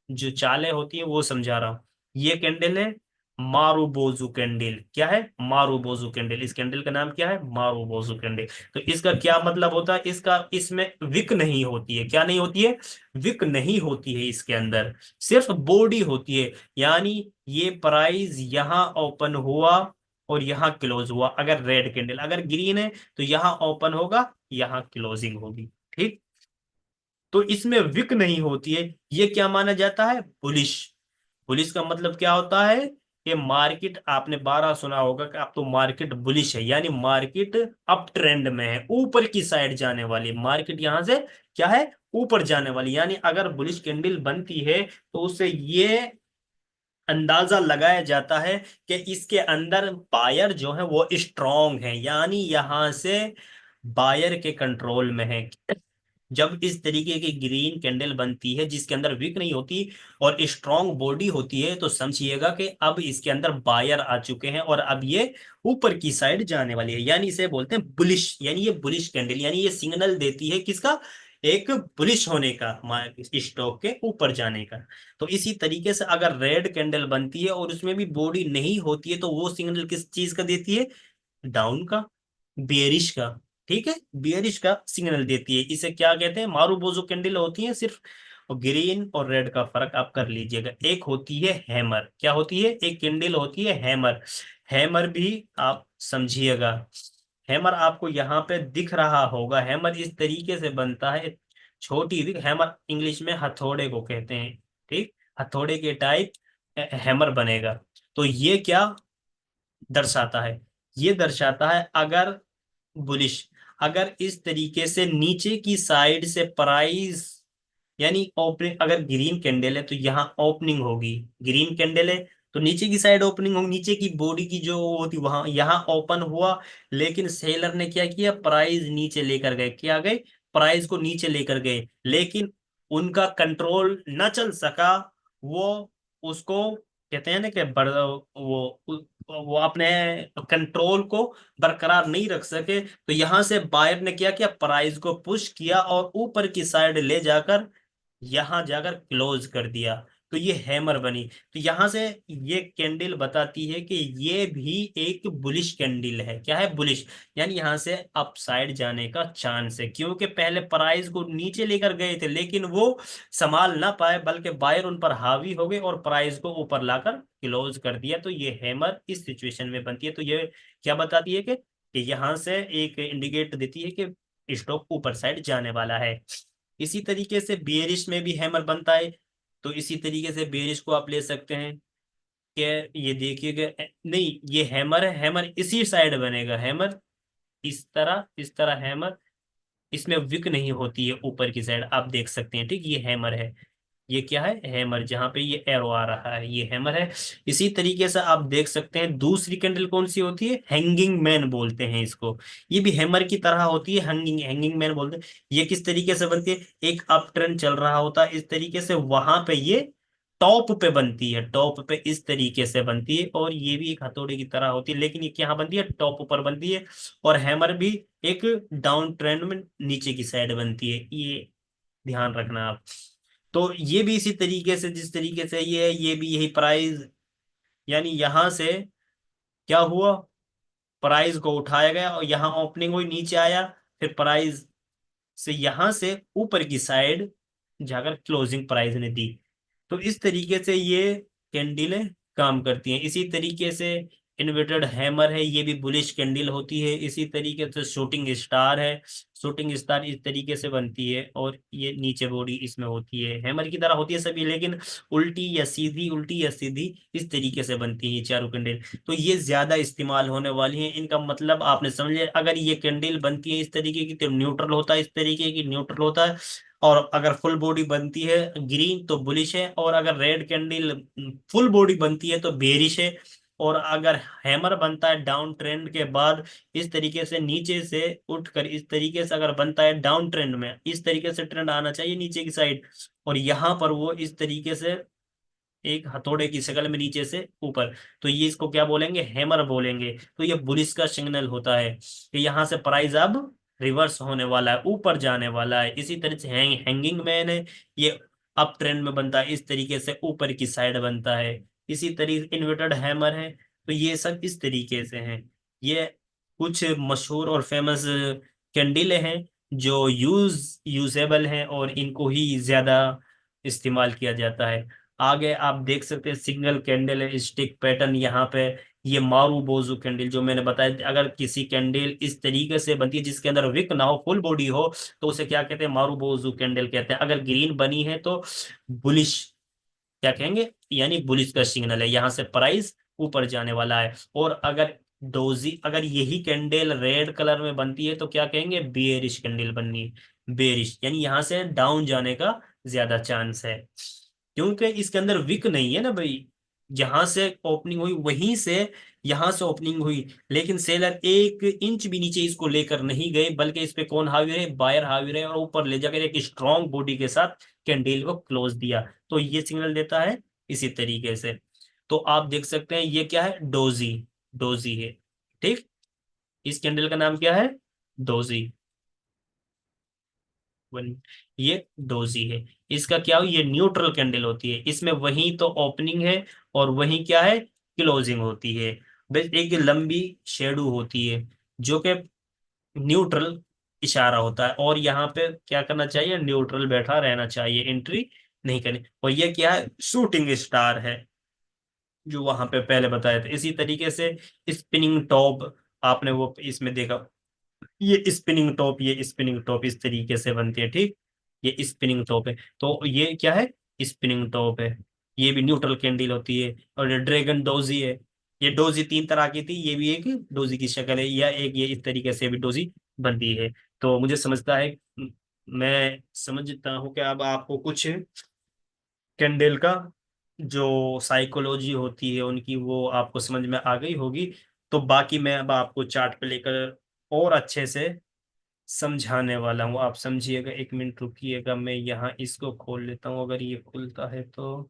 जो चालें होती हैं वो समझा रहा हूँ। ये कैंडल है मारूबोजू कैंडल। क्या है, मारूबोजू कैंडल। इस कैंडल का नाम क्या है, मारूबोजू कैंडल। तो इसका क्या मतलब होता है, इसका इसमें विक नहीं होती है, क्या नहीं होती है, विक नहीं होती है इसके अंदर, सिर्फ बॉडी होती है। यानी ये प्राइस यहाँ ओपन हुआ और यहाँ क्लोज हुआ, अगर रेड कैंडल, अगर ग्रीन है तो यहाँ ओपन होगा, यहाँ क्लोजिंग होगी। ठीक, तो इसमें विक नहीं होती है। ये क्या माना जाता है, बुलिश। बुलिश का मतलब क्या होता है, कि मार्केट, आपने 12 सुना होगा कि अब तो मार्केट बुलिश है, यानी मार्केट अप ट्रेंड में है, ऊपर की साइड जाने वाली मार्केट, यहां से क्या है, ऊपर जाने वाली। यानी अगर बुलिश कैंडल बनती है, तो उससे ये अंदाजा लगाया जाता है कि इसके अंदर बायर जो है वो स्ट्रांग है, यानी यहां से बायर के कंट्रोल में है। जब इस तरीके की ग्रीन कैंडल बनती है जिसके अंदर विक नहीं होती और स्ट्रांग बॉडी होती है, तो समझिएगा कि अब इसके अंदर बायर आ चुके हैं, और अब ये ऊपर की साइड जाने वाली है, यानी इसे बोलते हैं बुलिश, यानी ये बुलिश कैंडल, यानी ये सिग्नल देती है किसका, एक बुलिश होने का, स्टॉक के ऊपर जाने का। तो इसी तरीके से अगर रेड कैंडल बनती है और उसमें भी बॉडी नहीं होती है, तो वो सिग्नल किस चीज का देती है? डाउन का, बियरिश का। ठीक है, बियरिश का सिग्नल देती है। इसे क्या कहते हैं? मारूबोजो कैंडल होती है सिर्फ। और ग्रीन और रेड का फर्क आप कर लीजिएगा। एक होती है हैमर, क्या होती है? एक कैंडल होती है हैमर। हैमर भी आप समझिएगा। हैमर आपको यहाँ पे दिख रहा होगा। हैमर इस तरीके से बनता है, छोटी हैमर, इंग्लिश में हथौड़े को कहते हैं। ठीक, हथौड़े के टाइप हैमर बनेगा। तो ये क्या दर्शाता है? ये दर्शाता है अगर बुलिश, अगर इस तरीके से नीचे की साइड से प्राइस, यानी ओपनिंग, अगर ग्रीन कैंडल है तो यहाँ ओपनिंग होगी। ग्रीन कैंडल है तो नीचे की साइड ओपनिंग होगी, नीचे की बॉडी की जो होती वहां, यहाँ ओपन हुआ, लेकिन सेलर ने क्या किया? प्राइस नीचे लेकर गए। क्या गए? प्राइस को नीचे लेकर गए, लेकिन उनका कंट्रोल न चल सका। वो उसको कहते हैं ना कि वो अपने कंट्रोल को बरकरार नहीं रख सके। तो यहां से बायर ने क्या किया? प्राइस को पुश किया और ऊपर की साइड ले जाकर, यहां जाकर क्लोज कर दिया। तो ये हैमर बनी। तो यहां से ये कैंडल बताती है कि ये भी एक बुलिश कैंडल है। क्या है? बुलिश। यानी यहां से अपसाइड जाने का चांस है, क्योंकि पहले प्राइस को नीचे लेकर गए थे, लेकिन वो संभाल ना पाए, बल्कि बायर उन पर हावी हो गए और प्राइस को ऊपर लाकर क्लोज कर दिया। तो ये हैमर इस सिचुएशन में बनती है। तो ये क्या बताती है कि यहां से एक इंडिकेट देती है कि स्टॉक ऊपर साइड जाने वाला है। इसी तरीके से बेयरिश में भी हैमर बनता है। तो इसी तरीके से बेयरिश को आप ले सकते हैं कि ये देखिएगा, नहीं ये हैमर है, हैमर इसी साइड बनेगा। हैमर इस तरह हैमर, इसमें विक नहीं होती है ऊपर की साइड, आप देख सकते हैं। ठीक, ये हैमर है। ये क्या है? हैमर। जहां पे ये एरो आ रहा है ये हैमर है। इसी तरीके से आप देख सकते हैं दूसरी कैंडल कौन सी होती है? हैंगिंग मैन बोलते हैं इसको। ये भी हैमर की तरह होती है, हैंगिंग हैंगिंग मैन बोलते हैं। ये किस तरीके से बनती है? एक अप ट्रेंड चल रहा होता है इस तरीके से, वहां पे ये टॉप पे बनती है, टॉप पे इस तरीके से बनती है। और ये भी एक हथौड़े की तरह होती है, लेकिन ये क्या बनती है? टॉप पर बनती है। और हैमर भी एक डाउन ट्रेंड में नीचे की साइड बनती है, ये ध्यान रखना आप। तो ये भी इसी तरीके से, जिस तरीके से ये है, ये भी यही प्राइस, यानी यहां से क्या हुआ? प्राइस को उठाया गया और यहाँ ओपनिंग हुई, नीचे आया, फिर प्राइस से यहां से ऊपर की साइड जाकर क्लोजिंग प्राइस ने दी। तो इस तरीके से ये कैंडलें काम करती हैं। इसी तरीके से इन्वर्टेड हैमर है, ये भी बुलिश कैंडल होती है। इसी तरीके से शूटिंग स्टार है, शूटिंग स्टार इस तरीके से बनती है, और ये नीचे बॉडी इसमें होती है, हैमर की तरह होती है सभी, लेकिन उल्टी या सीधी, उल्टी या सीधी इस तरीके से बनती है ये चारों कैंडल। तो ये ज्यादा इस्तेमाल होने वाली है। इनका मतलब आपने समझे, अगर ये कैंडल बनती है इस तरीके की तो न्यूट्रल होता है, इस तरीके की न्यूट्रल होता है। और अगर फुल बॉडी बनती है ग्रीन तो बुलिश है, और अगर रेड कैंडल फुल बॉडी बनती है तो बेरिश है। और अगर हैमर बनता है डाउन ट्रेंड के बाद, इस तरीके से नीचे से उठकर इस तरीके से अगर बनता है डाउन ट्रेंड में, इस तरीके से ट्रेंड आना चाहिए नीचे की साइड, और यहाँ पर वो इस तरीके से एक हथौड़े की शक्ल में नीचे से ऊपर, तो ये इसको क्या बोलेंगे? हैमर बोलेंगे। तो ये बुलिश का सिग्नल होता है कि यहाँ से प्राइस अब रिवर्स होने वाला है, ऊपर जाने वाला है। इसी तरह से हैंगिंग मैन है, ये अप ट्रेंड में बनता है, इस तरीके से ऊपर की साइड बनता है। इसी तरीके इन्वर्टेड हैमर है। तो ये सब इस तरीके से हैं। ये कुछ मशहूर और फेमस कैंडले हैं जो यूजेबल हैं, और इनको ही ज्यादा इस्तेमाल किया जाता है। आगे आप देख सकते हैं सिंगल कैंडल स्टिक पैटर्न यहाँ पे। ये मारू बोजू कैंडल जो मैंने बताया, अगर किसी कैंडल इस तरीके से बनती है जिसके अंदर विक ना हो, फुल बॉडी हो, तो उसे क्या कहते हैं? मारू बोजू कैंडल कहते हैं। अगर ग्रीन बनी है तो बुलिश, क्या कहेंगे? यानी बुलिश का सिग्नल है, यहाँ से प्राइस ऊपर जाने वाला है। और अगर डोजी, अगर यही कैंडल रेड कलर में बनती है तो क्या कहेंगे? बेयरिश कैंडल बननी है, बेयरिश, यानी यहाँ से डाउन जाने का ज्यादा चांस है, क्योंकि इसके अंदर विक नहीं है ना भाई। जहां से ओपनिंग हुई वहीं से, यहां से ओपनिंग हुई, लेकिन सेलर एक इंच भी नीचे इसको लेकर नहीं गए, बल्कि इस पे कौन हावी रहे? बायर हावी रहे, और ऊपर ले जाकर एक स्ट्रॉन्ग बॉडी के साथ कैंडल को क्लोज दिया। तो ये सिग्नल देता है इसी तरीके से। तो आप देख सकते हैं ये क्या है? डोजी, डोजी है। ठीक, इस कैंडल का नाम क्या है? डोजी। वन, ये डोजी है। इसका क्या हो, ये न्यूट्रल कैंडल होती है, इसमें वही तो ओपनिंग है और वही क्या है, क्लोजिंग होती है। बस एक लंबी शेडो होती है जो कि न्यूट्रल इशारा होता है, और यहाँ पे क्या करना चाहिए, न्यूट्रल बैठा रहना चाहिए, एंट्री नहीं करनी। और ये क्या है, शूटिंग स्टार है, जो वहां पे पहले बताया था। इसी तरीके से स्पिनिंग टॉप, आपने वो इसमें देखा, ये स्पिनिंग टॉप, ये स्पिनिंग टॉप इस तरीके से बनती है, ठीक। ये स्पिनिंग टॉप है, तो ये क्या है, स्पिनिंग टॉप है। ये भी न्यूट्रल कैंडल होती है। और ये ड्रैगन डोजी है। ये डोजी तीन तरह की थी, ये भी एक डोजी की शक्ल है, या एक ये इस तरीके से भी डोजी बनती है। तो मुझे समझता है, मैं समझता हूँ कि अब आपको कुछ कैंडल का जो साइकोलॉजी होती है उनकी, वो आपको समझ में आ गई होगी। तो बाकी मैं अब आपको चार्ट पे लेकर और अच्छे से समझाने वाला हूँ, आप समझिएगा। एक मिनट रुकिएगा, मैं यहाँ इसको खोल लेता हूँ, अगर ये खुलता है तो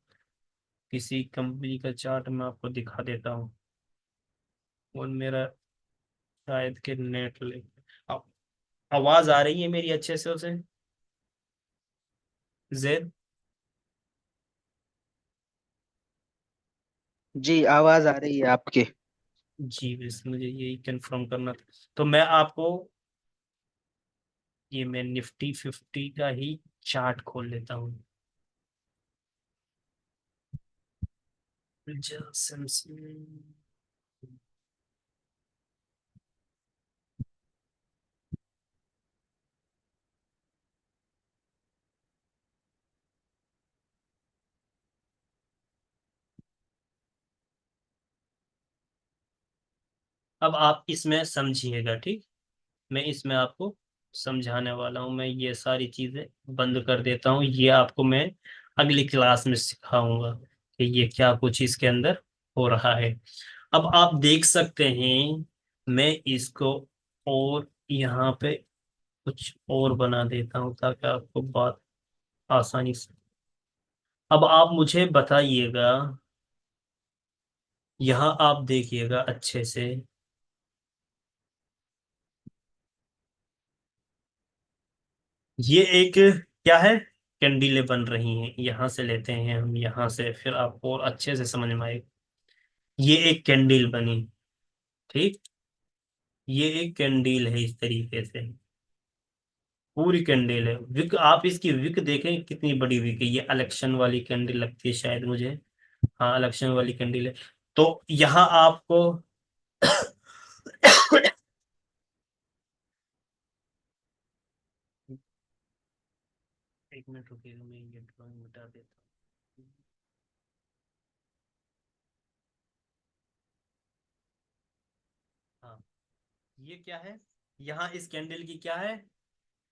किसी कंपनी का चार्ट मैं आपको दिखा देता हूँ। और मेरा शायद के नेट ले, आ- आवाज आ रही है मेरी अच्छे से उसे, जेद? जी आवाज आ रही है आपकी। जी, बस मुझे यही कंफर्म करना था। तो मैं आपको, ये मैं निफ्टी 50 का ही चार्ट खोल लेता हूँ। अब आप इसमें समझिएगा, ठीक। मैं इसमें आपको समझाने वाला हूँ। मैं ये सारी चीजें बंद कर देता हूँ, ये आपको मैं अगली क्लास में सिखाऊंगा कि ये क्या कुछ इसके अंदर हो रहा है। अब आप देख सकते हैं, मैं इसको और यहाँ पे कुछ और बना देता हूँ ताकि आपको बात आसानी से। अब आप मुझे बताइएगा, यहाँ आप देखिएगा अच्छे से, ये एक क्या है, कैंडीलें बन रही हैं। यहाँ से लेते हैं हम, यहाँ से, फिर आपको और अच्छे से समझ में आएगा। ये एक कैंडल बनी, ठीक। ये एक कैंडल है इस तरीके से, पूरी कैंडल है। विक, आप इसकी विक देखें कितनी बड़ी विक है। ये इलेक्शन वाली कैंडल लगती है शायद मुझे, हाँ इलेक्शन वाली कैंडल है। तो यहाँ आपको एक मिनट रुकिएगा, मैं ये ड्राइंग मिटा देता हूँ। हाँ, ये क्या है, यहाँ इस कैंडल की क्या है,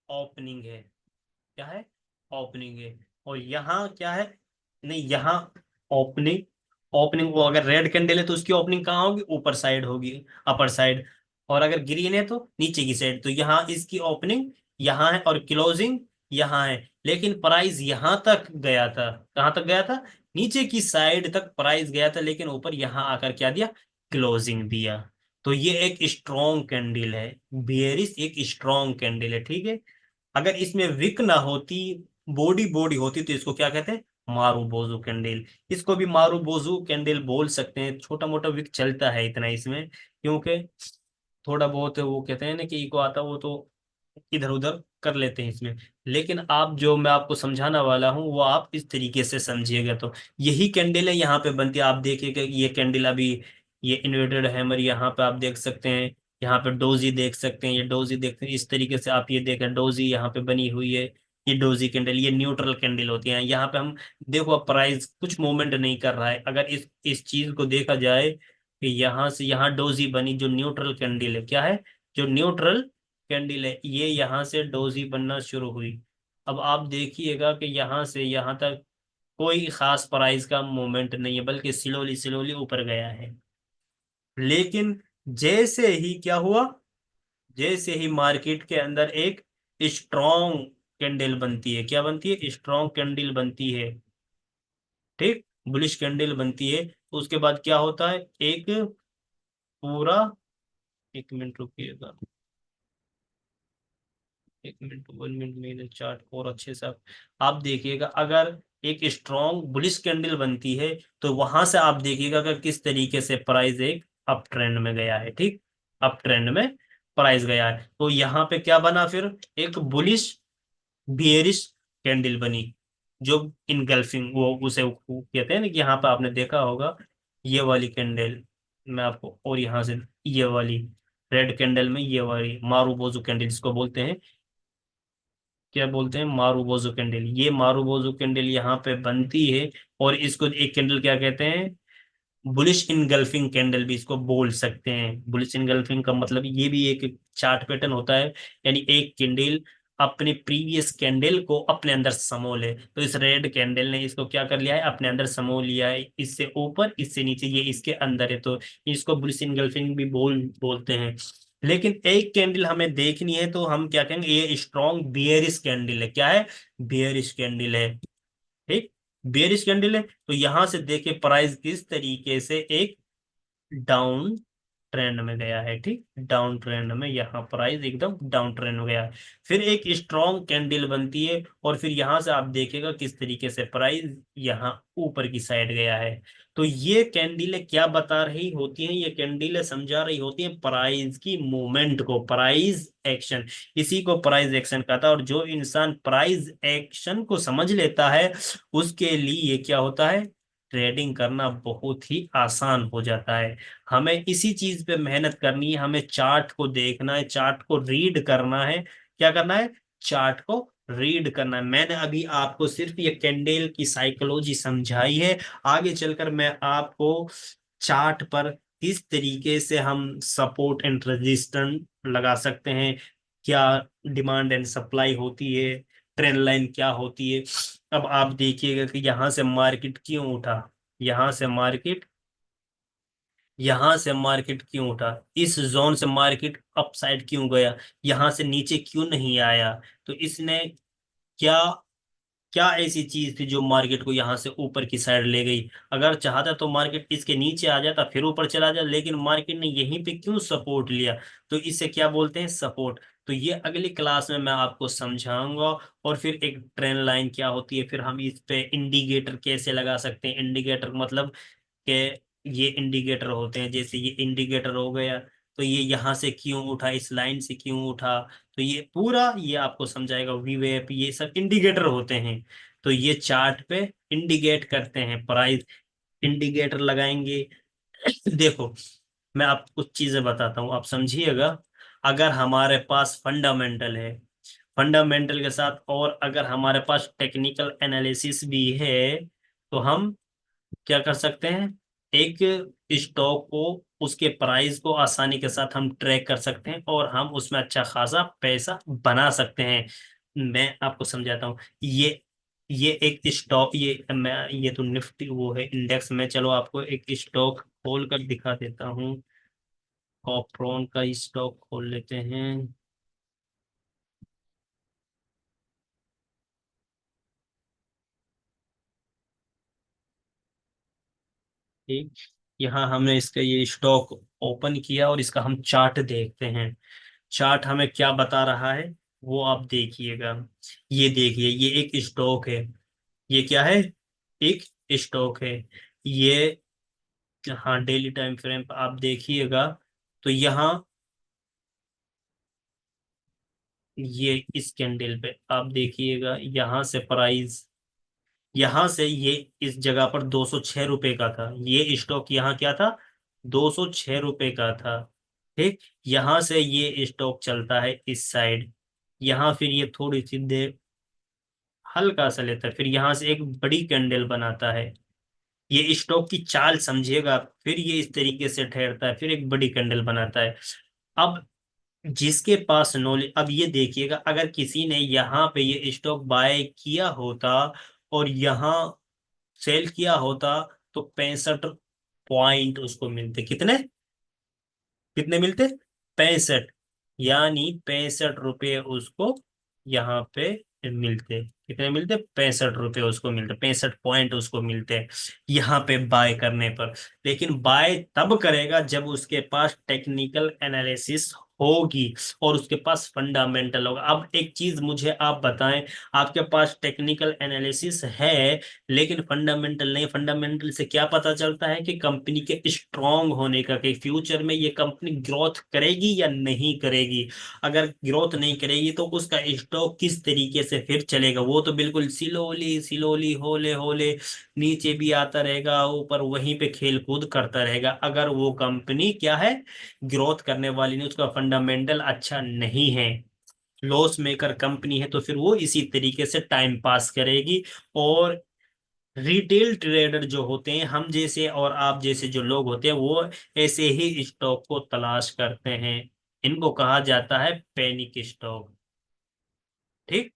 ओपनिंग है। क्या है, ओपनिंग है। और यहाँ क्या है, नहीं यहाँ ओपनिंग, ओपनिंग वो अगर रेड कैंडल है तो उसकी ओपनिंग कहाँ होगी, ऊपर साइड होगी, अपर साइड। और अगर ग्रीन है तो नीचे की साइड। तो यहाँ इसकी ओपनिंग यहाँ है और क्लोजिंग यहाँ है, लेकिन प्राइस यहाँ तक गया था, कहाँ तक गया था, नीचे की साइड तक प्राइस गया था, लेकिन ऊपर यहाँ आकर क्या दिया, क्लोजिंग दिया। तो ये एक स्ट्रॉन्ग कैंडल है, बेयरिश एक स्ट्रॉन्ग कैंडल है, ठीक है। अगर इसमें विक ना होती, बॉडी बॉडी होती, तो इसको क्या कहते हैं, मारू बोजू कैंडल। इसको भी मारू बोजू कैंडल बोल सकते हैं। छोटा मोटा विक चलता है इतना इसमें, क्योंकि थोड़ा बहुत वो कहते हैं ना कि इको आता, वो तो इधर उधर कर लेते हैं इसमें। लेकिन आप, जो मैं आपको समझाने वाला हूँ वो आप इस तरीके से समझिएगा। तो यही कैंडल है यहाँ पे बनती है। आप देखिएगा ये कैंडल अभी, ये इन्वर्टेड हैमर यहाँ पे आप देख सकते हैं। यहाँ पे डोजी देख सकते हैं, ये डोजी देखते हैं, इस तरीके से आप ये देखें, डोजी यहाँ पे बनी हुई है। ये डोजी कैंडल, ये न्यूट्रल कैंडल होती है। यहाँ पे हम देखो, अब प्राइस कुछ मूवमेंट नहीं कर रहा है। अगर इस चीज को देखा जाए कि यहाँ से यहाँ डोजी बनी, जो न्यूट्रल कैंडल है, क्या है, जो न्यूट्रल कैंडल है, ये यहाँ से डोजी बनना शुरू हुई। अब आप देखिएगा कि यहाँ से यहाँ तक कोई खास प्राइस का मूवमेंट नहीं है, बल्कि स्लोली स्लोली ऊपर गया है। लेकिन जैसे ही क्या हुआ, जैसे ही मार्केट के अंदर एक स्ट्रॉन्ग कैंडल बनती है, क्या बनती है, स्ट्रॉन्ग कैंडल बनती है, ठीक, बुलिश कैंडल बनती है, तो उसके बाद क्या होता है, एक पूरा, एक मिनट रुकिएगा, एक मिनट, 1 मिनट में चार्ट और अच्छे से आप देखिएगा। अगर एक स्ट्रॉन्ग बुलिश कैंडल बनती है तो वहां से आप देखिएगा कि किस तरीके से प्राइस एक अप ट्रेंड में गया है, ठीक, अप ट्रेंड में प्राइस गया है। तो यहाँ पे क्या बना फिर, एक बुलिश बियरिश कैंडल बनी, जो इनगल्फिंग वो उसे वो कहते हैं ना, कि यहाँ पे आपने देखा होगा ये वाली कैंडल, मैं आपको, और यहाँ से ये वाली रेड कैंडल में ये वाली मारूबोजू कैंडल जिसको बोलते हैं, क्या बोलते हैं, मारूबोजू कैंडल। ये मारूबोजू कैंडल यहाँ पे बनती है, और इसको एक कैंडल क्या कहते हैं, बुलिश इनगल्फिंग कैंडल भी इसको बोल सकते हैं। बुलिश इनगल्फिंग का मतलब ये भी एक चार्ट पैटर्न होता है, यानी एक कैंडल अपने प्रीवियस कैंडल को अपने अंदर समो ले। तो इस रेड कैंडल ने इसको क्या कर लिया है, अपने अंदर समो लिया है, इससे ऊपर इससे नीचे, ये इसके अंदर है, तो इसको बुलिश इनगल्फिंग भी बोलते हैं। लेकिन एक कैंडल हमें देखनी है, तो हम क्या कहेंगे, ये स्ट्रॉन्ग बियरिश कैंडल है। क्या है, बियरिश कैंडल है, ठीक, बेरिश कैंडल है। तो यहां से देखिए प्राइस किस तरीके से एक डाउन ट्रेंड में गया है, ठीक, डाउन ट्रेंड में यहाँ प्राइस एकदम डाउन ट्रेंड में गया है। फिर एक स्ट्रॉन्ग कैंडल बनती है, और फिर यहां से आप देखिएगा किस तरीके से प्राइस यहाँ ऊपर की साइड गया है। तो ये कैंडलें क्या बता रही होती हैं, ये कैंडलें समझा रही होती हैं प्राइस की मूवमेंट को, प्राइस एक्शन, इसी को प्राइस एक्शन कहता है। और जो इंसान प्राइस एक्शन को समझ लेता है, उसके लिए क्या होता है, ट्रेडिंग करना बहुत ही आसान हो जाता है। हमें इसी चीज पे मेहनत करनी है, हमें चार्ट को देखना है, चार्ट को रीड करना है। क्या करना है, चार्ट को रीड करना है। मैंने अभी आपको सिर्फ ये कैंडल की साइकोलॉजी समझाई है। आगे चलकर मैं आपको चार्ट पर किस तरीके से हम सपोर्ट एंड रेजिस्टेंस लगा सकते हैं, क्या डिमांड एंड सप्लाई होती है, ट्रेंड लाइन क्या होती है। अब आप देखिएगा कि यहां से मार्केट क्यों उठा, यहां से मार्केट, यहां से मार्केट क्यों उठा, इस जोन से मार्केट अप साइड क्यों गया, यहां से नीचे क्यों नहीं आया। तो इसने क्या, क्या ऐसी चीज थी जो मार्केट को यहां से ऊपर की साइड ले गई। अगर चाहता तो मार्केट इसके नीचे आ जाता फिर ऊपर चला जाता, लेकिन मार्केट ने यहीं पे क्यों सपोर्ट लिया, तो इसे क्या बोलते हैं, सपोर्ट। तो ये अगली क्लास में मैं आपको समझाऊंगा। और फिर एक ट्रेंड लाइन क्या होती है, फिर हम इस पे इंडिकेटर कैसे लगा सकते हैं। इंडिकेटर मतलब के, ये इंडिकेटर होते हैं, जैसे ये इंडिकेटर हो गया, तो ये यहाँ से क्यों उठा, इस लाइन से क्यों उठा, तो ये पूरा ये आपको समझाएगा। वीवेप ये सब इंडिकेटर होते हैं, तो ये चार्ट पे इंडिकेट करते हैं प्राइस, इंडिकेटर लगाएंगे। देखो, मैं आपको कुछ चीजें बताता हूँ, आप समझिएगा। अगर हमारे पास फंडामेंटल है, फंडामेंटल के साथ, और अगर हमारे पास टेक्निकल एनालिसिस भी है, तो हम क्या कर सकते हैं, एक स्टॉक को, उसके प्राइस को आसानी के साथ हम ट्रैक कर सकते हैं, और हम उसमें अच्छा खासा पैसा बना सकते हैं। मैं आपको समझाता हूँ। ये एक स्टॉक, ये तो निफ्टी वो है इंडेक्स में, चलो आपको एक स्टॉक खोल कर दिखा देता हूँ। कॉपरॉन का स्टॉक खोल लेते हैं, ठीक। यहाँ हमने इसका ये स्टॉक ओपन किया, और इसका हम चार्ट देखते हैं। चार्ट हमें क्या बता रहा है, वो आप देखिएगा। ये देखिए, ये एक स्टॉक है, ये क्या है, एक स्टॉक है। ये, हाँ, डेली टाइम फ्रेम पर आप देखिएगा, तो यहाँ ये इस कैंडल पे आप देखिएगा, यहाँ से प्राइस, यहाँ से ये इस जगह पर 206 रुपए का था, ये स्टॉक यहाँ क्या था, 206 रुपए का था, ठीक। यहाँ से ये स्टॉक चलता है इस साइड, यहाँ फिर ये थोड़ी सी देर हल्का सा लेता है, फिर यहाँ से एक बड़ी कैंडल बनाता है। ये स्टॉक की चाल समझिएगा, फिर ये इस तरीके से ठहरता है, फिर एक बड़ी कैंडल बनाता है। अब जिसके पास नॉलेज, अब ये देखिएगा, अगर किसी ने यहाँ पे ये स्टॉक बाय किया होता और यहाँ सेल किया होता, तो 65 पॉइंट उसको मिलते, कितने, कितने मिलते, 65, यानी 65 रुपये उसको यहाँ पे मिलते, कितने मिलते, 65 रुपये उसको मिलते, 65 पॉइंट उसको मिलते हैं यहाँ पे बाय करने पर। लेकिन बाय तब करेगा जब उसके पास टेक्निकल एनालिसिस होगी और उसके पास फंडामेंटल होगा। अब एक चीज मुझे आप बताएं, आपके पास टेक्निकल एनालिसिस है लेकिन फंडामेंटल नहीं, फंडामेंटल से क्या पता चलता है कि कंपनी के स्ट्रांग होने का, कि फ्यूचर में ये कंपनी ग्रोथ करेगी या नहीं करेगी। अगर ग्रोथ नहीं करेगी तो उसका स्टॉक किस तरीके से फिर चलेगा, वो तो बिल्कुल सिलोली सिलोली होले होले नीचे भी आता रहेगा, ऊपर वहीं पे खेल कूद करता रहेगा। अगर वो कंपनी क्या है, ग्रोथ करने वाली नहीं, उसका फंडामेंटल अच्छा नहीं है, लॉस मेकर कंपनी है, तो फिर वो इसी तरीके से टाइम पास करेगी। और रिटेल ट्रेडर जो होते हैं, हम जैसे और आप जैसे जो लोग होते हैं, वो ऐसे ही स्टॉक को तलाश करते हैं। इनको कहा जाता है पैनिक स्टॉक। ठीक।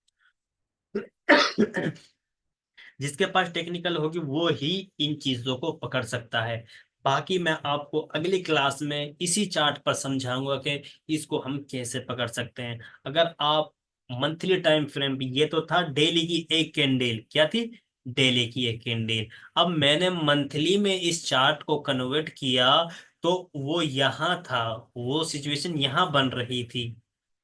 जिसके पास टेक्निकल होगी वो ही इन चीजों को पकड़ सकता है। बाकी मैं आपको अगली क्लास में इसी चार्ट पर समझाऊंगा कि इसको हम कैसे पकड़ सकते हैं। अगर आप मंथली टाइम फ्रेम, ये तो था डेली की एक कैंडल, क्या थी, डेली की एक कैंडल। अब मैंने मंथली में इस चार्ट को कन्वर्ट किया, तो वो यहाँ था, वो सिचुएशन यहाँ बन रही थी,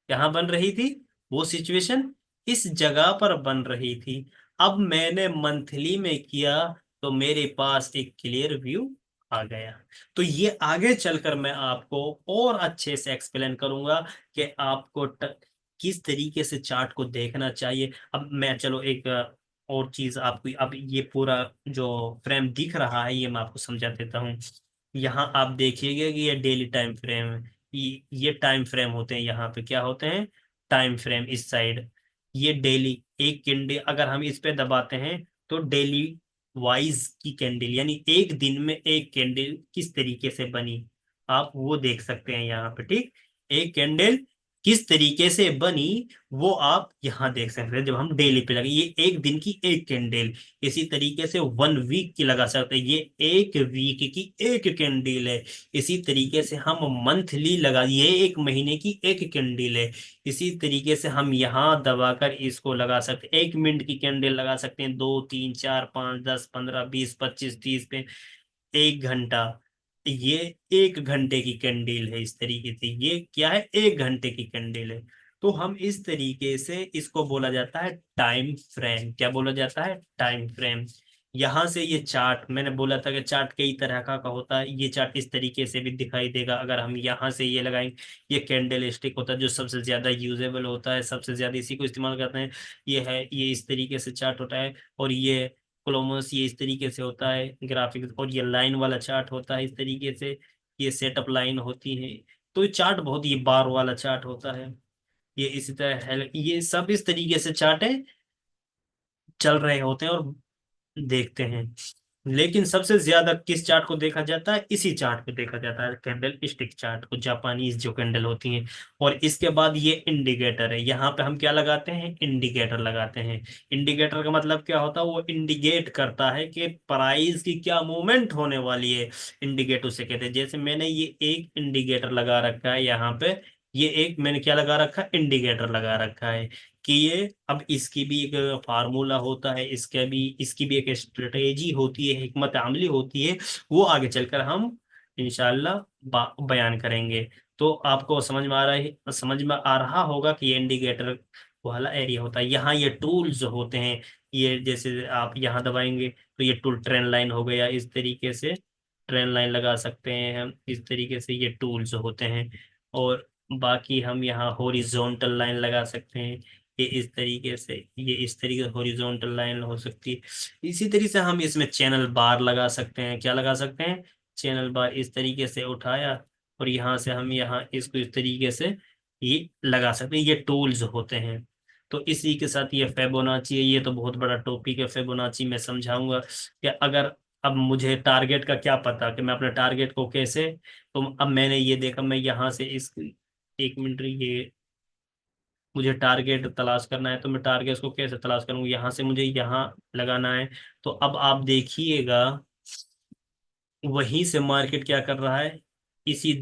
यहाँ बन रही थी वो सिचुएशन, इस जगह पर बन रही थी। अब मैंने मंथली में किया तो मेरे पास एक क्लियर व्यू आ गया। तो ये आगे चलकर मैं आपको और अच्छे से एक्सप्लेन करूंगा कि आपको किस तरीके से चार्ट को देखना चाहिए। अब मैं चलो एक और चीज आपको, अब ये पूरा जो फ्रेम दिख रहा है ये मैं आपको समझा देता हूँ। यहाँ आप देखिएगा कि ये डेली टाइम फ्रेम है, ये टाइम फ्रेम होते हैं, यहाँ पे क्या होते हैं, टाइम फ्रेम इस साइड। ये डेली एक कैंडल, अगर हम इस पे दबाते हैं तो डेली वाइज की कैंडल, यानी एक दिन में एक कैंडल किस तरीके से बनी, आप वो देख सकते हैं यहाँ पे। ठीक, एक कैंडल किस तरीके से बनी वो आप यहाँ देख सकते हैं, जब हम डेली पे लगे, ये एक दिन की एक कैंडल। इसी तरीके से 1 वीक की लगा सकते हैं, ये एक वीक की एक कैंडल है। इसी तरीके से हम मंथली लगा, ये एक महीने की एक कैंडल है। इसी तरीके से हम यहाँ दबाकर इसको लगा सकते हैं, 1 मिनट की कैंडल लगा सकते हैं, 2 3 4 5 10 15 20 25 30 पे, 1 घंटा। ये 1 घंटे की कैंडल है, इस तरीके से ये क्या है, 1 घंटे की कैंडल है। तो हम इस तरीके से, इसको बोला जाता है टाइम फ्रेम। क्या बोला जाता है, टाइम फ्रेम। यहां से ये चार्ट, मैंने बोला था कि चार्ट कई तरह का होता है, ये चार्ट इस तरीके से भी दिखाई देगा। अगर हम यहाँ से ये लगाएंगे, ये कैंडल स्टिक होता है जो सबसे ज्यादा यूजेबल होता है, सबसे ज्यादा इसी को इस्तेमाल करते हैं। ये है, ये इस तरीके से चार्ट होता है। और ये क्लोमस, ये इस तरीके से होता है ग्राफिक्स। और ये लाइन वाला चार्ट होता है इस तरीके से, ये सेटअप लाइन होती है। तो ये चार्ट बहुत, ये बार वाला चार्ट होता है, ये इसी तरह है, ये सब इस तरीके से चार्ट है, चल रहे होते हैं और देखते हैं। लेकिन सबसे ज्यादा किस चार्ट को देखा जाता है, इसी चार्ट पे देखा जाता है, कैंडल स्टिक चार्ट को, जापानीज जो कैंडल होती हैं। और इसके बाद ये इंडिकेटर है, यहाँ पे हम क्या लगाते हैं, इंडिकेटर लगाते हैं। इंडिकेटर का मतलब क्या होता है, वो इंडिकेट करता है कि प्राइस की क्या मूवमेंट होने वाली है। इंडिकेटर उसे कहते हैं। जैसे मैंने ये एक इंडिकेटर लगा रखा है यहाँ पे, ये एक मैंने क्या लगा रखा है, इंडिकेटर लगा रखा है कि ये, अब इसकी भी एक फार्मूला होता है, इसकी भी एक स्ट्रेटेजी होती है, हिकमत अमली होती है, वो आगे चलकर हम इंशाल्लाह बयान करेंगे। तो आपको समझ में आ रहा है, समझ में आ रहा होगा कि ये इंडिकेटर वाला एरिया होता है। यहाँ ये टूल्स होते हैं, ये जैसे आप यहाँ दबाएंगे तो ये टूल ट्रेन लाइन हो गया, इस तरीके से ट्रेन लाइन लगा सकते हैं हम, इस तरीके से ये टूल्स होते हैं। और बाकी हम यहाँ हॉरिजॉन्टल लाइन लगा सकते हैं, ये इस तरीके से, ये इस तरीके से हॉरिजॉन्टल लाइन हो सकती है। इसी तरीके से हम इसमें चैनल बार लगा सकते हैं, क्या लगा सकते हैं, चैनल बार। इस तरीके से उठाया और यहाँ से हम यहाँ इसको इस तरीके से ये लगा सकते हैं, ये टूल्स होते हैं। तो इसी के साथ ये फेबोनाची है, ये तो बहुत बड़ा टॉपिक है, फेबोनाची मैं समझाऊंगा कि अगर, अब मुझे टारगेट का क्या पता कि मैं अपने टारगेट को कैसे, तो अब मैंने ये देखा, मैं यहाँ से इस, 1 मिनट, ये मुझे टारगेट तलाश करना है, तो मैं टारगेट को कैसे तलाश करूंगा, यहाँ से मुझे यहाँ लगाना है। तो अब आप देखिएगा, वहीं से मार्केट क्या कर रहा है, इसी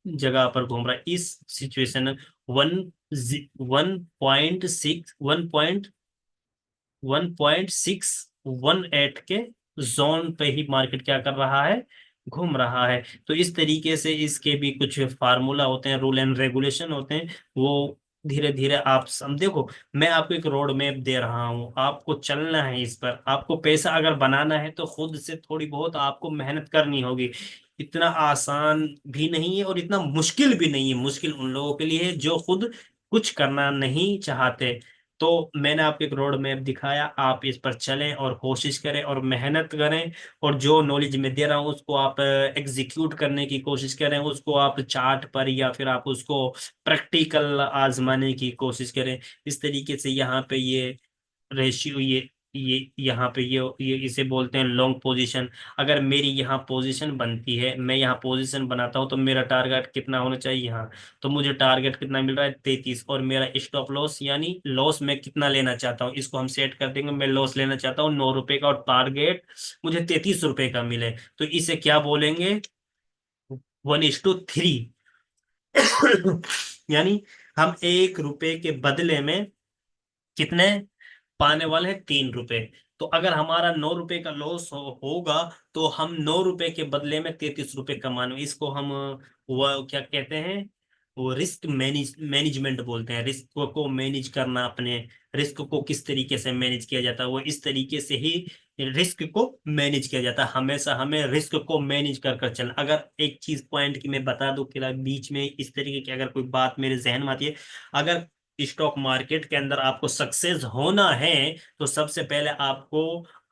जगह पर घूम रहा है, इस सिचुएशन, वन 1.6, 1.618 के जोन पे ही मार्केट क्या कर रहा है, घूम रहा है। तो इस तरीके से इसके भी कुछ फार्मूला होते हैं, रूल एंड रेगुलेशन होते हैं। वो धीरे धीरे आप सम देखो, मैं आपको एक रोड मैप दे रहा हूँ, आपको चलना है इस पर। आपको पैसा अगर बनाना है तो खुद से थोड़ी बहुत आपको मेहनत करनी होगी। इतना आसान भी नहीं है और इतना मुश्किल भी नहीं है। मुश्किल उन लोगों के लिए है जो खुद कुछ करना नहीं चाहते। तो मैंने आपको एक रोड मैप दिखाया, आप इस पर चलें और कोशिश करें और मेहनत करें। और जो नॉलेज मैं दे रहा हूँ उसको आप एग्जीक्यूट करने की कोशिश करें, उसको आप चार्ट पर या फिर आप उसको प्रैक्टिकल आजमाने की कोशिश करें। इस तरीके से यहाँ पे ये रेशियो, ये यहाँ पे ये इसे बोलते हैं लॉन्ग पोजीशन। अगर मेरी यहाँ पोजीशन बनती है, मैं यहाँ पोजीशन बनाता हूँ, तो मेरा टारगेट कितना होना चाहिए यहाँ। तो मुझे टारगेट कितना मिल रहा है, 33। और मेरा स्टॉप लॉस यानी लॉस मैं कितना लेना चाहता हूँ, इसको हम सेट कर देंगे। मैं लॉस लेना चाहता हूँ 9 रुपए का और टारगेट मुझे 33 रुपए का मिले। तो इसे क्या बोलेंगे, 1:3। यानी हम 1 रुपए के बदले में कितने पाने वाले हैं, 3 रुपए। तो अगर हमारा 9 रुपए का लॉस होगा, तो हम 9 रुपए के बदले में 33 रुपए कमाने, इसको हम वो क्या कहते हैं, वो रिस्क मैनेजमेंट बोलते हैं। रिस्क को मैनेज करना, अपने रिस्क को किस तरीके से मैनेज किया जाता है, वो इस तरीके से ही रिस्क को मैनेज किया जाता है। हमेशा हमें रिस्क को मैनेज कर कर चलना। अगर एक चीज पॉइंट की मैं बता दूं कि बीच में इस तरीके की अगर कोई बात मेरे जहन में आती है, अगर स्टॉक मार्केट के अंदर आपको सक्सेस होना है तो सबसे पहले आपको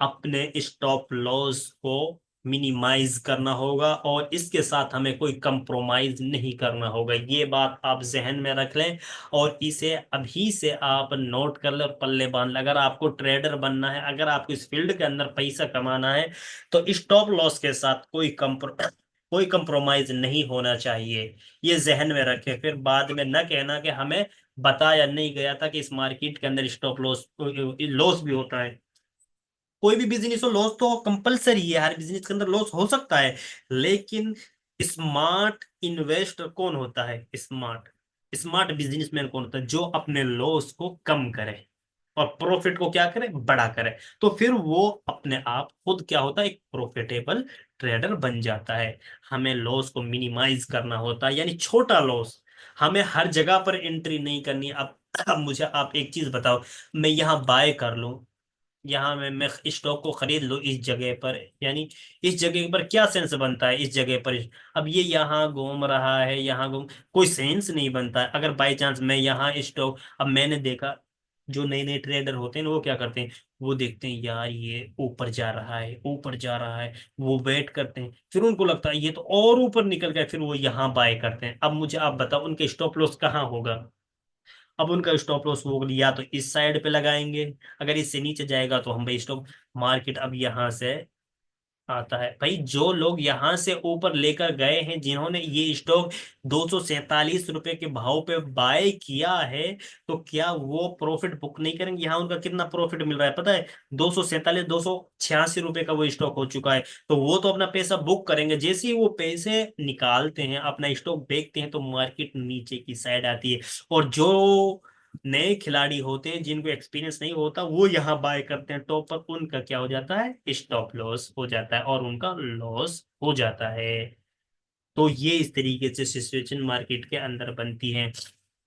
अपने स्टॉप लॉस को मिनिमाइज करना होगा और इसके साथ हमें कोई कंप्रोमाइज नहीं करना होगा। ये बात आप जहन में रख लें और इसे अभी से आप नोट कर लें और पल्ले बांध लें। अगर आपको ट्रेडर बनना है, अगर आपको इस फील्ड के अंदर पैसा कमाना है, तो स्टॉप लॉस के साथ कोई कंप्रोमाइज नहीं होना चाहिए। ये जहन में रखें, फिर बाद में न कहना कि हमें बताया नहीं गया था कि इस मार्केट के अंदर स्टॉप लॉस लॉस भी होता है। कोई भी बिजनेस हो, लॉस तो कंपलसरी है, हर बिजनेस के अंदर लॉस हो सकता है। लेकिन स्मार्ट इन्वेस्टर कौन होता है, स्मार्ट स्मार्ट बिजनेसमैन कौन होता है, जो अपने लॉस को कम करे और प्रॉफिट को क्या करे, बड़ा करे। तो फिर वो अपने आप खुद क्या होता है, एक प्रॉफिटेबल ट्रेडर बन जाता है। हमें लॉस को मिनिमाइज करना होता है, यानी छोटा लॉस। हमें हर जगह पर एंट्री नहीं करनी। अब मुझे आप एक चीज बताओ, मैं यहाँ बाय कर लूं, यहाँ मैं स्टॉक को खरीद लो इस जगह पर, यानी इस जगह पर क्या सेंस बनता है, इस जगह पर अब ये यहाँ घूम रहा है, यहाँ घूम, कोई सेंस नहीं बनता है। अगर बाई चांस मैं यहाँ स्टॉक, अब मैंने देखा जो नए नए ट्रेडर होते हैं वो क्या करते हैं, वो देखते हैं यार ये ऊपर जा रहा है, ऊपर जा रहा है, वो वेट करते हैं, फिर उनको लगता है ये तो और ऊपर निकल गया, फिर वो यहाँ बाय करते हैं। अब मुझे आप बताओ उनके स्टॉप लॉस कहाँ होगा। अब उनका स्टॉप लॉस वो या तो इस साइड पे लगाएंगे, अगर इससे नीचे जाएगा तो हम भाई स्टॉप मार्केट अब यहां से आता है। भाई जो लोग यहां से ऊपर लेकर गए हैं, जिन्होंने ये स्टॉक 247 रुपए के भाव पे बाय किया है, तो क्या वो प्रॉफिट बुक नहीं करेंगे। यहाँ उनका कितना प्रॉफिट मिल रहा है पता है, 246 286 रुपए का वो स्टॉक हो चुका है। तो वो तो अपना पैसा बुक करेंगे। जैसे ही वो पैसे निकालते हैं, अपना स्टॉक बेचते हैं, तो मार्केट नीचे की साइड आती है। और जो नए खिलाड़ी होते हैं, जिनको एक्सपीरियंस नहीं होता, वो यहाँ बाय करते हैं टॉप पर, उनका क्या हो जाता है, स्टॉप लॉस हो जाता है और उनका लॉस हो जाता है। तो ये इस तरीके से सिचुएशन मार्केट के अंदर बनती है।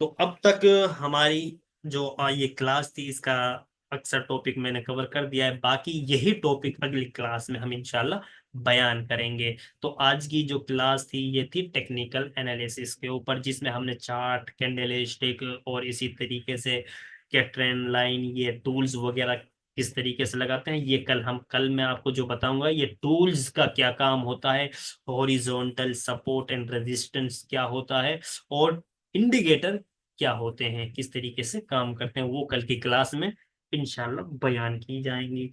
तो अब तक हमारी जो ये क्लास थी, इसका अक्सर टॉपिक मैंने कवर कर दिया है। बाकी यही टॉपिक अगली क्लास में हम इंशाल्लाह बयान करेंगे। तो आज की जो क्लास थी ये थी टेक्निकल एनालिसिस के ऊपर, जिसमें हमने चार्ट, कैंडल स्टिक और इसी तरीके से क्या ट्रेंड लाइन, ये टूल्स वगैरह किस तरीके से लगाते हैं, ये कल मैं आपको जो बताऊंगा ये टूल्स का क्या काम होता है, हॉरिजॉन्टल सपोर्ट एंड रेजिस्टेंस क्या होता है, और इंडिकेटर क्या होते हैं, किस तरीके से काम करते हैं, वो कल की क्लास में इंशाल्लाह बयान की जाएंगी।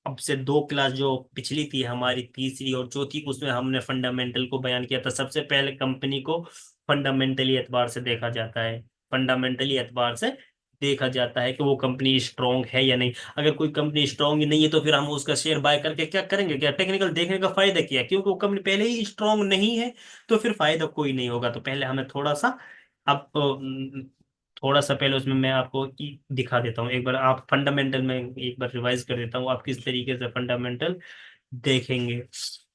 अब से 2 क्लास जो पिछली थी हमारी, तीसरी और चौथी, उसमें हमने फंडामेंटल को बयान किया था। सबसे पहले कंपनी को फंडामेंटली एतबार से देखा जाता है, फंडामेंटली एतबार से देखा जाता है कि वो कंपनी स्ट्रांग है या नहीं। अगर कोई कंपनी स्ट्रांग ही नहीं है तो फिर हम उसका शेयर बाय करके क्या करेंगे, क्या टेक्निकल देखने का फायदा क्या है, क्योंकि वो कंपनी पहले ही स्ट्रांग नहीं है। तो फिर फायदा कोई नहीं होगा। तो पहले हमें थोड़ा सा, अब थोड़ा सा पहले उसमें मैं आपको दिखा देता हूँ एक बार, आप फंडामेंटल में एक बार रिवाइज कर देता हूँ, आप किस तरीके से फंडामेंटल देखेंगे।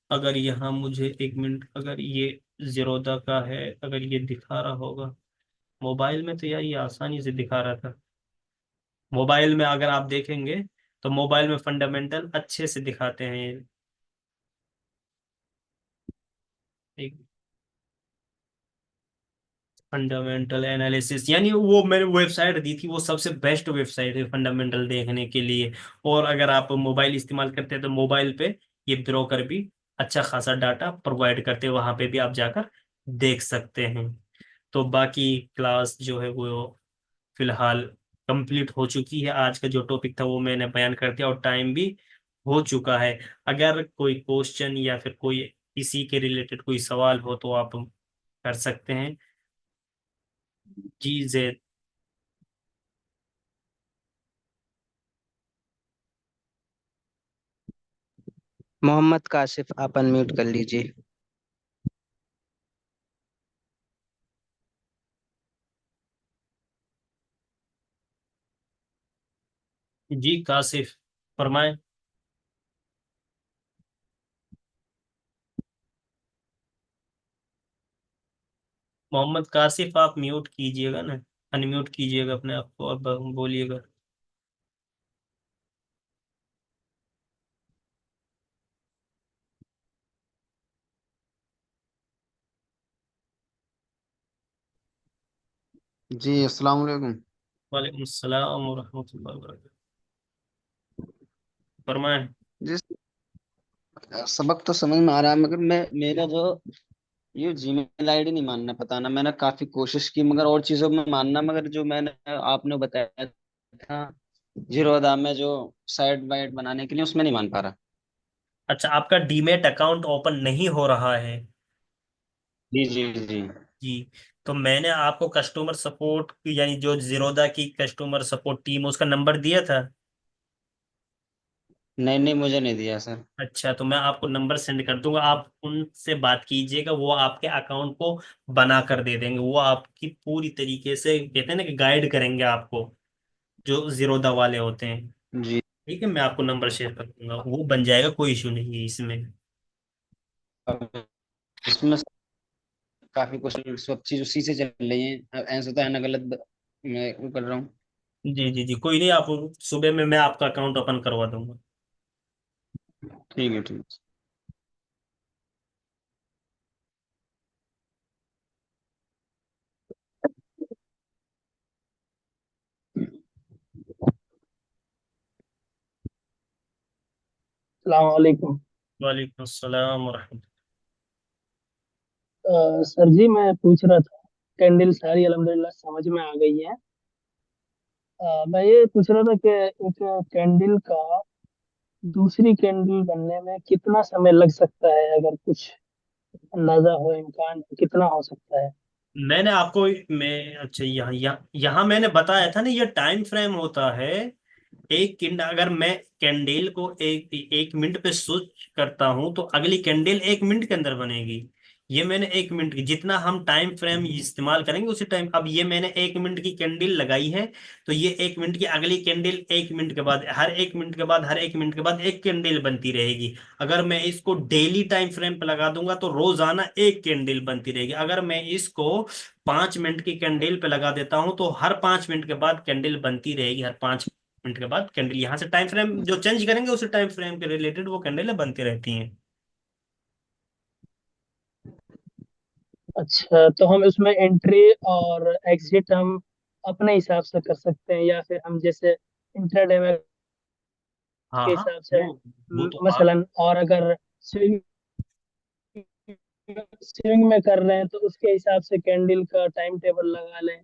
अगर यहाँ मुझे एक मिनट, अगर ये जीरोदा का है, अगर ये दिखा रहा होगा मोबाइल में, तो यार ये आसानी से दिखा रहा था। मोबाइल में अगर आप देखेंगे तो मोबाइल में फंडामेंटल अच्छे से दिखाते हैं ये। एक फंडामेंटल एनालिसिस, यानी वो मैंने वेबसाइट दी थी, वो सबसे बेस्ट वेबसाइट है फंडामेंटल देखने के लिए। और अगर आप मोबाइल इस्तेमाल करते हैं तो मोबाइल पे ये ब्रोकर भी अच्छा खासा डाटा प्रोवाइड करते हैं, वहां पे भी आप जाकर देख सकते हैं। तो बाकी क्लास जो है वो फिलहाल कंप्लीट हो चुकी है। आज का जो टॉपिक था वो मैंने बयान कर दिया और टाइम भी हो चुका है। अगर कोई क्वेश्चन या फिर कोई इसी के रिलेटेड कोई सवाल हो तो आप कर सकते हैं। जी जैद। मोहम्मद काशिफ, आप अनम्यूट कर लीजिए। जी कासिफ, फरमाएं। मोहम्मद कासिफ, आप म्यूट कीजिएगा ना, अनम्यूट कीजिएगा अपने आप को और बोलिएगा। जी अस्सलाम वालेकुम। वालेकुम अस्सलाम वरहमतुल्लाहि वबरकातुहू। फरमाएं। जी, सबक तो समझ में आ रहा है मगर मैं मेरा जो ये जीमेल आईडी नहीं मानना, पता ना, मैंने काफी कोशिश की मगर और चीजों में मानना, मगर जो मैंने आपने बताया था जीरोदा में जो साइड बाइट बनाने के लिए, उसमें नहीं मान पा रहा। अच्छा, आपका डीमेट अकाउंट ओपन नहीं हो रहा है? जी जी जी। जी। तो मैंने आपको कस्टमर सपोर्ट यानी जो जीरोदा की कस्टमर सपोर्ट टीम उसका नंबर दिया था। नहीं नहीं, मुझे नहीं दिया सर। अच्छा, तो मैं आपको नंबर सेंड कर दूंगा, आप उनसे बात कीजिएगा, वो आपके अकाउंट को बना कर दे देंगे। वो आपकी पूरी तरीके से कहते हैं ना कि गाइड करेंगे आपको, जो जीरोदा वाले होते हैं। जी। ठीक है, मैं आपको नंबर शेयर कर दूंगा, वो बन जाएगा, कोई इशू नहीं है इसमें। अब इसमें काफी कुछ सब चीज उसी से चल रही है, अब ऐसा तो है ना, गलत मैं वो कर रहा हूँ। जी जी जी, कोई नहीं, आप सुबह में मैं आपका अकाउंट ओपन करवा दूंगा। ठीक है ठीक है। अलैक्म। वालेकुम अस्सलाम वरहमतुल्लाह। सर जी, मैं पूछ रहा था, कैंडल सारी अल्हम्दुलिल्लाह समझ में आ गई है। मैं ये पूछ रहा था कि एक कैंडल का दूसरी कैंडल बनने में कितना समय लग सकता है, अगर कुछ अंदाजा हो, इम्कान हो, कितना हो सकता है? मैंने आपको, मैं अच्छा यहाँ मैंने बताया था ना, ये टाइम फ्रेम होता है। एक किंड अगर मैं कैंडल को एक मिनट पे स्विच करता हूं तो अगली कैंडल एक मिनट के अंदर बनेगी। ये मैंने एक मिनट की, जितना हम टाइम फ्रेम इस्तेमाल करेंगे उसी टाइम, अब ये मैंने एक मिनट की कैंडल लगाई है, तो ये एक मिनट की अगली कैंडल एक मिनट के बाद, हर एक मिनट के बाद, हर एक मिनट के बाद एक कैंडल बनती रहेगी। अगर मैं इसको डेली टाइम फ्रेम पे लगा दूंगा तो रोजाना एक कैंडल बनती रहेगी। अगर मैं इसको 5 मिनट की कैंडल पे लगा देता हूं तो हर 5 मिनट के बाद कैंडल बनती रहेगी, हर 5 मिनट के बाद कैंडल, यहाँ से टाइम फ्रेम जो चेंज करेंगे उसी टाइम फ्रेम के रिलेटेड वो कैंडल बनती रहती हैं। अच्छा, तो हम उसमें एंट्री और एग्जिट हम अपने हिसाब से कर सकते हैं, या फिर हम जैसे इंट्राडे में हाँ के हाँ, हिसाब से, वो तो आप। मसलन, और अगर स्विंग स्विंग में कर रहे हैं तो उसके हिसाब से कैंडल का टाइम टेबल लगा लें,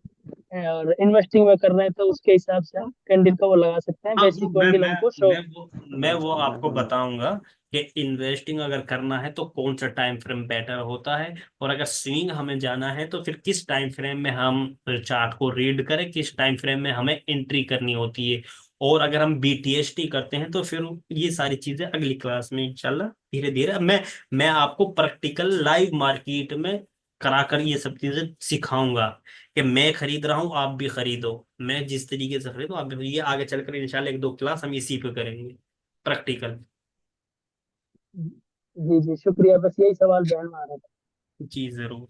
और इन्वेस्टिंग में कर रहे हैं तो उसके हिसाब से हम कैंडल का वो लगा सकते हैं, हाँ, वो बेसिक कैंडल हमको शो। मैं वो आपको बताऊंगा कि इन्वेस्टिंग अगर करना है तो कौन सा टाइम फ्रेम बेटर होता है, और अगर स्विंग हमें जाना है तो फिर किस टाइम फ्रेम में हम चार्ट को रीड करें, किस टाइम फ्रेम में हमें एंट्री करनी होती है। और अगर हम बीटीएसटी करते हैं तो फिर ये सारी चीजें अगली क्लास में इंशाल्लाह धीरे धीरे मैं आपको प्रैक्टिकल लाइव मार्केट में कराकर ये सब चीजें सिखाऊंगा, कि मैं खरीद रहा हूँ आप भी खरीदो, मैं जिस तरीके से खरीदो आप भी खरीदो। ये आगे चलकर इंशाल्लाह एक दो क्लास हम इसी पे करेंगे, प्रैक्टिकल। जी जी शुक्रिया, बस यही सवाल ध्यान में आ रहा था। जी जरूर।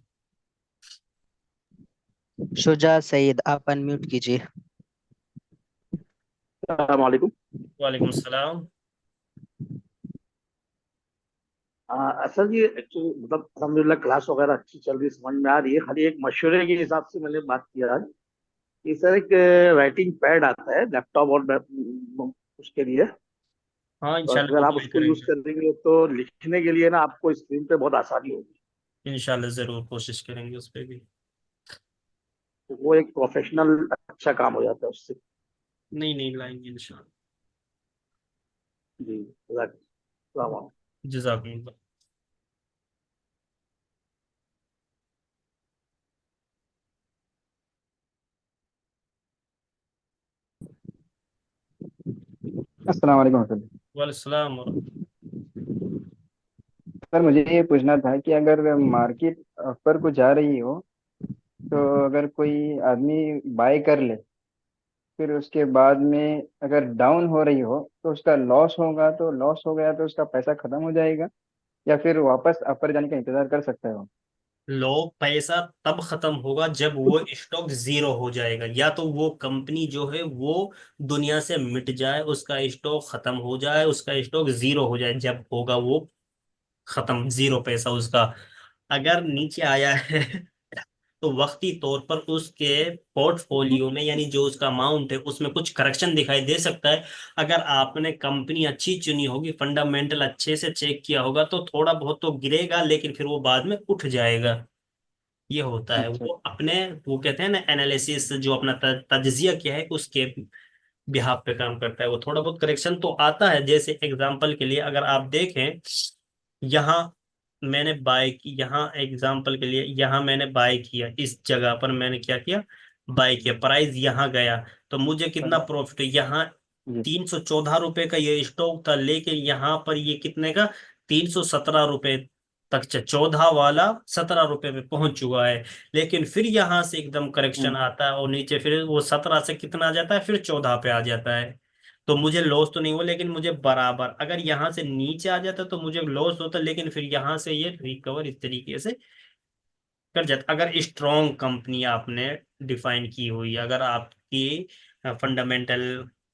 शुजा सईद, आप अनम्यूट कीजिए। अस्सलाम वालेकुम। वालेकुम सलाम। असल जी एक्चुअली मतलब अल्हम्दुलिल्लाह क्लास वगैरह अच्छी चल रही है, समझ में आ रही है। खाली एक मशवरे के हिसाब से मैंने बात किया आज कि सर एक राइटिंग पैड आता है लैपटॉप और उसके लिए। हाँ तो इंशाल्लाह अगर वो आप गाइड उसको यूज करेंगे। करेंगे तो लिखने के लिए ना आपको स्क्रीन पे बहुत आसानी होगी। इंशाल्लाह जरूर कोशिश करेंगे उस पर भी। तो वो एक प्रोफेशनल अच्छा काम हो जाता है उससे। नहीं नहीं लाएंगे इंशाल्लाह। जी जज़ाकल्लाह। जज़ाकुमुल्लाह। अस्सलाम वालेकुम सर। वालेकुम सलाम। सर मुझे ये पूछना था कि अगर मार्केट ऊपर को जा रही हो तो अगर कोई आदमी बाय कर ले, फिर उसके बाद में अगर डाउन हो रही हो तो उसका लॉस होगा, तो लॉस हो गया तो उसका पैसा खत्म हो जाएगा, या फिर वापस अपर जाने का इंतजार कर सकता है वो? लो, पैसा तब खत्म होगा जब वो स्टॉक जीरो हो जाएगा, या तो वो कंपनी जो है वो दुनिया से मिट जाए, उसका स्टॉक खत्म हो जाए, उसका स्टॉक जीरो हो जाए, जब होगा वो खत्म, जीरो पैसा उसका। अगर नीचे आया है तो वक्ती तौर पर उसके पोर्टफोलियो में, यानी जो उसका अमाउंट है उसमें कुछ करेक्शन दिखाई दे सकता है। अगर आपने कंपनी अच्छी चुनी होगी, फंडामेंटल अच्छे से चेक किया होगा, तो थोड़ा बहुत तो गिरेगा, लेकिन फिर वो बाद में उठ जाएगा। ये होता है, अच्छा। वो अपने, वो कहते हैं ना एनालिसिस, जो अपना तज्जिया किया है उसके बिहाफ पे काम करता है। वो थोड़ा बहुत करेक्शन तो आता है। जैसे एग्जांपल के लिए अगर आप देखें, यहाँ मैंने बाय की, यहाँ एग्जांपल के लिए यहाँ मैंने बाय किया, इस जगह पर मैंने क्या किया, बाय किया, प्राइस यहाँ गया, तो मुझे कितना हाँ। प्रॉफिट है यहाँ। जी। 314 रुपए का ये स्टॉक था, लेकिन यहाँ पर ये कितने का, 317 रुपए तक, 14 वाला 17 रुपए पे पहुंच चुका है। लेकिन फिर यहाँ से एकदम करेक्शन हम्म। आता है और नीचे फिर वो 17 से कितना आ जाता है, फिर 14 पे आ जाता है। तो मुझे लॉस तो नहीं हुआ, लेकिन मुझे बराबर, अगर यहाँ से नीचे आ जाता तो मुझे लॉस होता, लेकिन फिर यहाँ से ये रिकवर इस तरीके से कर जाता। अगर स्ट्रॉन्ग कंपनी आपने डिफाइन की हुई, अगर आपकी फंडामेंटल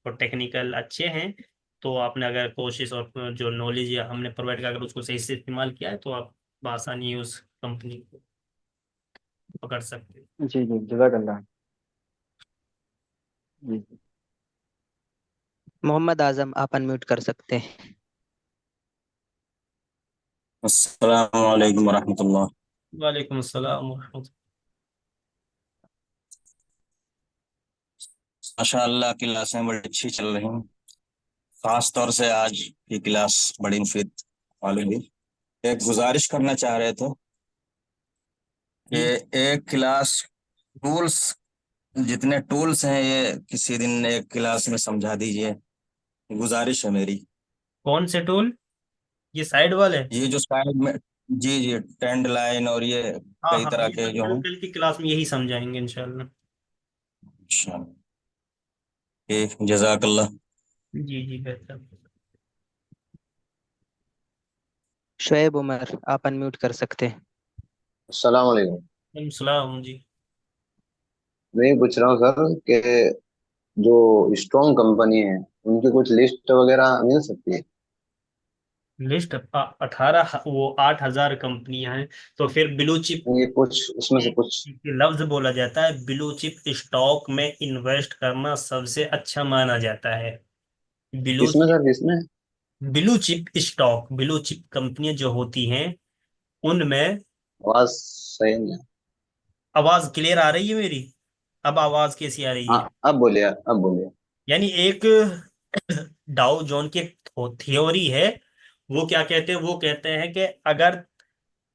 और टेक्निकल अच्छे हैं, तो आपने अगर कोशिश और जो नॉलेज हमने प्रोवाइड किया, अगर उसको सही से इस्तेमाल किया है, तो आप आसानी उस कंपनी को पकड़ सकते हैं। जी जी जज़ाकल्लाह। जी। मोहम्मद आजम, आप अनम्यूट कर सकते हैं। अस्सलाम वालेकुम वरहमतुल्लाह। वालेकुम अस्सलाम वरहमतुल्लाह। माशाअल्लाह क्लासें बड़ी अच्छी चल रही हैं। खास तौर से आज की क्लास बड़ी मुफीद वाली हुई। एक गुजारिश करना चाह रहे थे कि जी, एक क्लास टूल्स, जितने टूल्स हैं ये किसी दिन एक क्लास में समझा दीजिए, गुजारिश है मेरी। कौन से टूल, ये साइड वाले? ये जो साइड में, जी जी, ट्रेंड लाइन और ये हाँ कई हाँ, तरह ये के तो जो कल हैं। कल की क्लास में यही समझाएंगे इंशाल्लाह। अच्छा, ठीक, जजाकल्लाह। जी जी बेहतर। शुएब उमर, आप अनम्यूट कर सकते हैं। अस्सलाम वालेकुम। वालेकुम सलाम जी। मैं ये पूछ रहा हूँ सर कि जो स्ट्रॉन्ग कंपनी है उनकी कुछ लिस्ट वगैरह मिल सकती है? लिस्ट 18, वो 8,000 कंपनियां हैं। तो फिर ब्लू चिप, ये कुछ उसमें से कुछ। एक लफ्ज बोला जाता है, ब्लू चिप स्टॉक में इन्वेस्ट करना सबसे अच्छा माना जाता है। ब्लू किसमें सर, किसमें? Blue chip stock, blue chip कंपनियां जो होती हैं उनमें। आवाज सही नहीं है। आवाज क्लियर आ रही है मेरी? अब आवाज कैसी आ रही हाँ, है? अब बोलिए, अब बोलिए। यानी एक डाउ जोन की थ्योरी है। वो क्या कहते हैं, वो कहते हैं कि अगर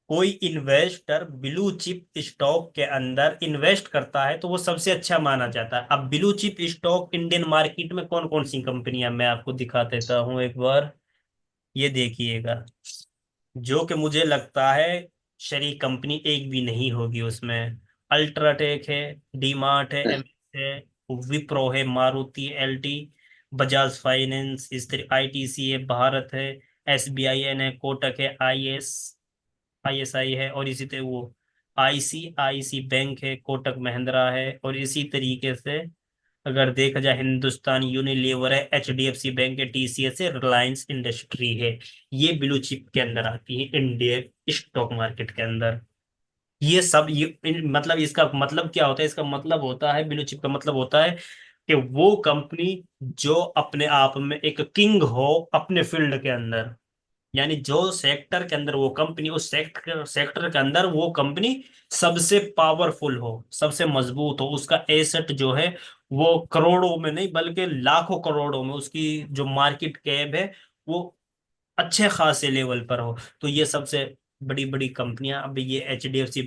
कोई इन्वेस्टर ब्लू चिप स्टॉक के अंदर इन्वेस्ट करता है तो वो सबसे अच्छा माना जाता है। अब blue chip stock Indian market में कौन कौन सी कंपनियां, मैं आपको दिखा देता हूँ एक बार, ये देखिएगा। जो कि मुझे लगता है शरीक कंपनी एक भी नहीं होगी उसमें। अल्ट्राटेक है, डीमार्ट है, एमएस है, विप्रो है, मारुति, एलटी, बजाज फाइनेंस, इस तरह आईटीसी है, भारत है, SBIN है, कोटक है, ISI है, और इसी तरह वो ICICI बैंक है, कोटक महिंद्रा है, और इसी तरीके से अगर देखा जाए हिंदुस्तान यूनिलीवर है, HDFC बैंक है, TCS है, रिलायंस इंडस्ट्री है। ये ब्लू चिप के अंदर आती है इंडियन स्टॉक मार्केट के अंदर। ये सब मतलब इसका मतलब क्या होता है? इसका मतलब होता है, ब्लू चिप का मतलब होता है कि वो कंपनी जो अपने आप में एक किंग हो अपने फील्ड के अंदर, यानी जो सेक्टर के अंदर वो कंपनी, उस सेक्टर सेक्टर के अंदर वो कंपनी सबसे पावरफुल हो, सबसे मजबूत हो, उसका एसेट जो है वो करोड़ों में नहीं बल्कि लाखों करोड़ों में, उसकी जो मार्केट कैप है वो अच्छे खासे लेवल पर हो। तो ये सबसे बड़ी बड़ी कंपनियां, अब ये H D F C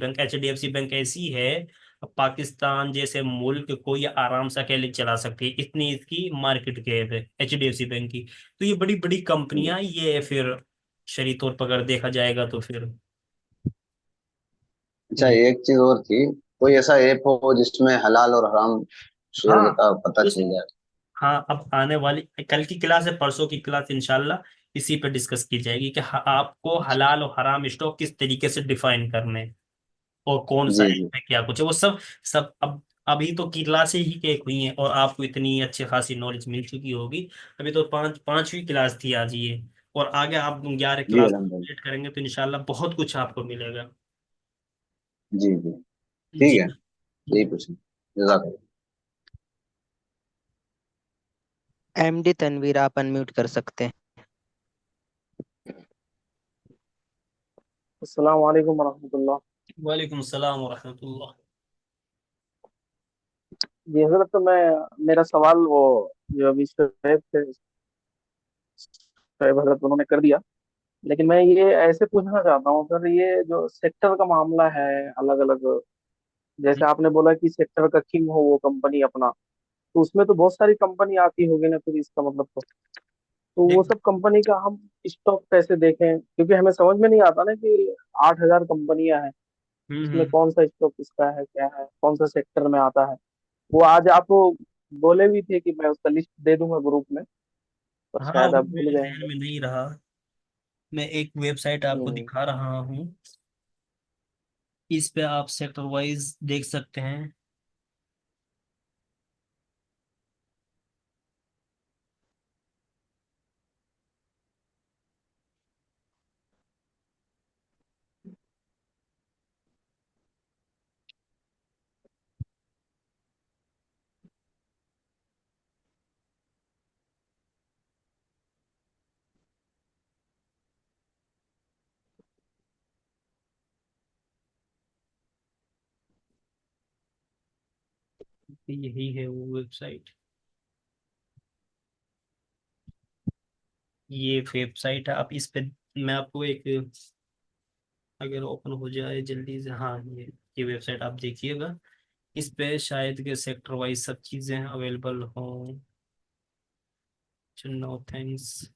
bank ऐसी है, अब पाकिस्तान जैसे मुल्क को ये आराम से अकेले चला सकती है, इतनी इसकी मार्केट कैप है HDFC बैंक की। तो ये बड़ी बड़ी कंपनियां ये फिर शरी तौर पर अगर देखा जाएगा तो फिर अच्छा, एक चीज और थी, कोई ऐसा ऐप हो जिसमें हलाल और हराम शेयर हाँ का पता उस चल जाए? हाँ, अब आने वाली कल की क्लास है, परसों की क्लास इंशाल्लाह इसी पे डिस्कस की जाएगी कि आपको हलाल और हराम स्टॉक किस तरीके से डिफाइन करने हैं, और कौन सा जी ऐप जी। है, क्या कुछ है वो सब। सब अब अभी तो की क्लासें ही एक हुई हैं और आपको इतनी अच्छी खासी नॉलेज मिल चुकी होगी। अभी तो पांचवी क्लास थी आज ये, और आगे आप 11 जी क्लास अल्हम्दुलिल्लाह। कंप्लीट करेंगे तो इंशाल्लाह बहुत कुछ आपको मिलेगा। जी जी। ठीक जी। है, यही पूछना। जजाक। MD तनवीर, आप अनम्यूट कर सकते हैं। अस्सलाम वालेकुम रहमतुल्लाह। वालेकुम सलाम वरहमतुल्लाह। जी हजरत, तो मैं, मेरा सवाल वो जो अभी शुएब थे, शुएब हजरत उन्होंने कर दिया, लेकिन मैं ये ऐसे पूछना चाहता हूँ सर, ये जो सेक्टर का मामला है अलग अलग, जैसे आपने बोला कि सेक्टर का किंग हो वो कंपनी अपना, तो उसमें तो बहुत सारी कंपनी आती होगी ना, फिर इसका मतलब तो वो देख। सब कंपनी का हम स्टॉक कैसे देखें, क्योंकि हमें समझ में नहीं आता ना कि 8,000 कंपनियां हैं, इसमें हम्म। कौन सा स्टॉक किसका है, क्या है, कौन सा सेक्टर में आता है। वो आज आपको बोले भी थे कि मैं उसका लिस्ट दे दूंगा ग्रुप में, पर हाँ, शायद वो आप भूल मेरे गए जहन होंगे। में नहीं रहा। मैं एक वेबसाइट आपको हम्म। दिखा रहा हूँ, इस पे आप सेक्टर वाइज देख सकते हैं। यही है वो वेबसाइट। ये वेबसाइट है, आप इस पे, मैं आपको एक, अगर ओपन हो जाए जल्दी से, हाँ ये वेबसाइट आप देखिएगा। इस पे शायद के सेक्टर वाइज सब चीजें अवेलेबल हों। नो थैंक्स,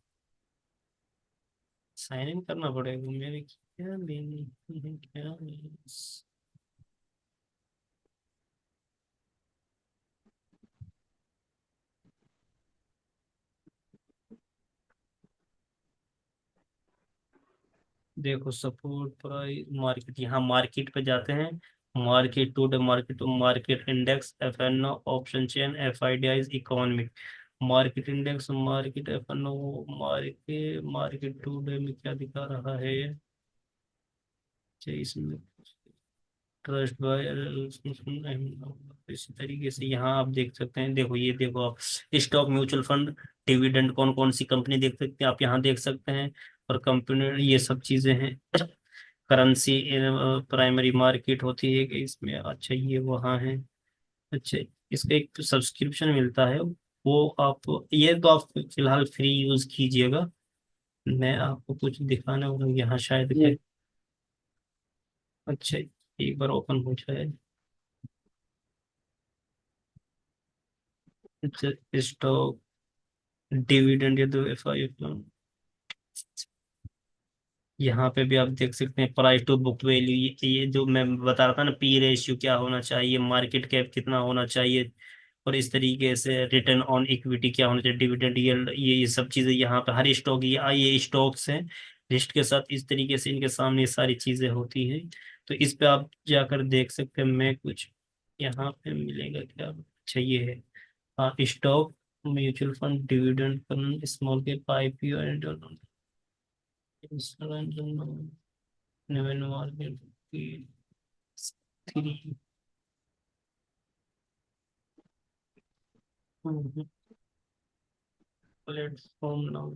साइन इन करना पड़ेगा मेरे, क्या लेनी है क्या नहीं। देखो सपोर्ट प्राइस मार्केट, यहाँ मार्केट पे जाते हैं। Market today, market market index, FNO option chain, FIDIs economic, market index, market FNO, market market today में क्या दिखा रहा है? अच्छा, इसमें ट्रस्ट बाय, इसी तरीके से यहाँ आप देख सकते हैं। देखो ये देखो आप, स्टॉक म्यूचुअल फंड डिविडेंड, कौन कौन सी कंपनी देख सकते हैं आप यहाँ देख सकते हैं, और कंपनी ये सब चीजें हैं। करेंसी प्राइमरी मार्केट होती है कि इसमें, अच्छा ये वहाँ है। अच्छा, इसका एक सब्सक्रिप्शन मिलता है, वो आप, ये तो आप फिलहाल फ्री यूज कीजिएगा। मैं आपको कुछ दिखाने वाला हूँ यहाँ शायद है। जी। अच्छा, एक बार ओपन हो जाए। अच्छा, स्टॉक डिविडेंड, ये तो FI, यहाँ पे भी आप देख सकते हैं प्राइस टू बुक वैल्यू, ये जो मैं बता रहा था ना, P रेशियो क्या होना चाहिए, मार्केट कैप कितना होना चाहिए, और इस तरीके से रिटर्न ऑन इक्विटी क्या होना चाहिए, डिविडेंड यील्ड, ये सब चीजें यहाँ पे हर स्टॉक, ये स्टॉक्स हैं लिस्ट के साथ, इस तरीके से इनके सामने ये सारी चीजें होती हैं। तो इस पे आप जाकर देख सकते हैं। मैं कुछ यहाँ पे मिलेगा क्या, अच्छा ये है, हाँ, stock, mutual fund, dividend fund, small cap, IPO and market three. Platform now.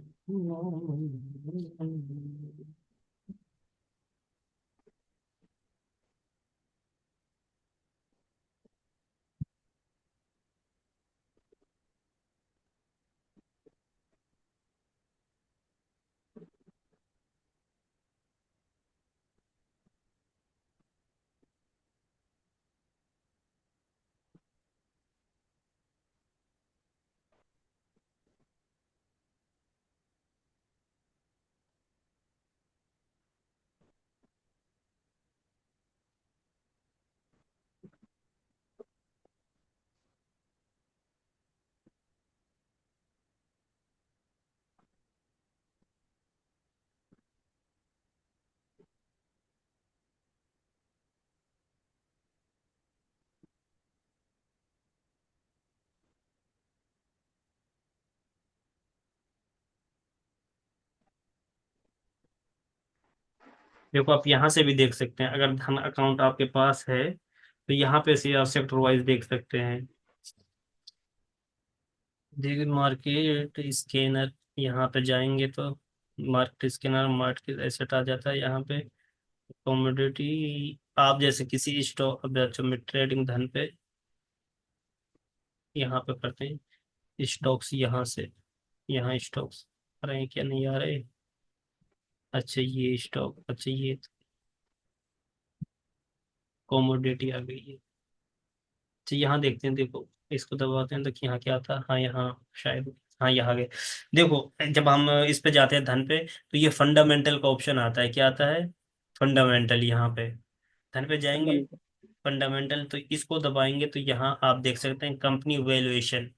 देखो आप यहाँ से भी देख सकते हैं, अगर धन अकाउंट आपके पास है तो यहाँ पे से आप सेक्टर वाइज देख सकते हैं। देखिए मार्केट स्कैनर, यहाँ पे जाएंगे तो मार्केट स्कैनर, मार्केट एसेट आ जाता है यहाँ पे। कमोडिटी, आप जैसे किसी स्टॉक, अब अच्छा मैं ट्रेडिंग धन पे यहाँ पे करते हैं स्टॉक्स, यहाँ से, यहाँ स्टॉक्स आ रहे हैं क्या, नहीं आ रहे, अच्छा ये स्टॉक, अच्छा ये कमोडिटी आ गई है। अच्छा यहाँ देखते हैं, देखो इसको दबाते हैं तो यहाँ क्या आता है, हाँ यहाँ शायद, हाँ यहाँ आ गए। देखो जब हम इस पे जाते हैं धन पे, तो ये फंडामेंटल का ऑप्शन आता है, क्या आता है, फंडामेंटल, यहाँ पे धन पे जाएंगे, फंडामेंटल, तो इसको दबाएंगे तो यहाँ आप देख सकते हैं कंपनी वैल्यूएशन,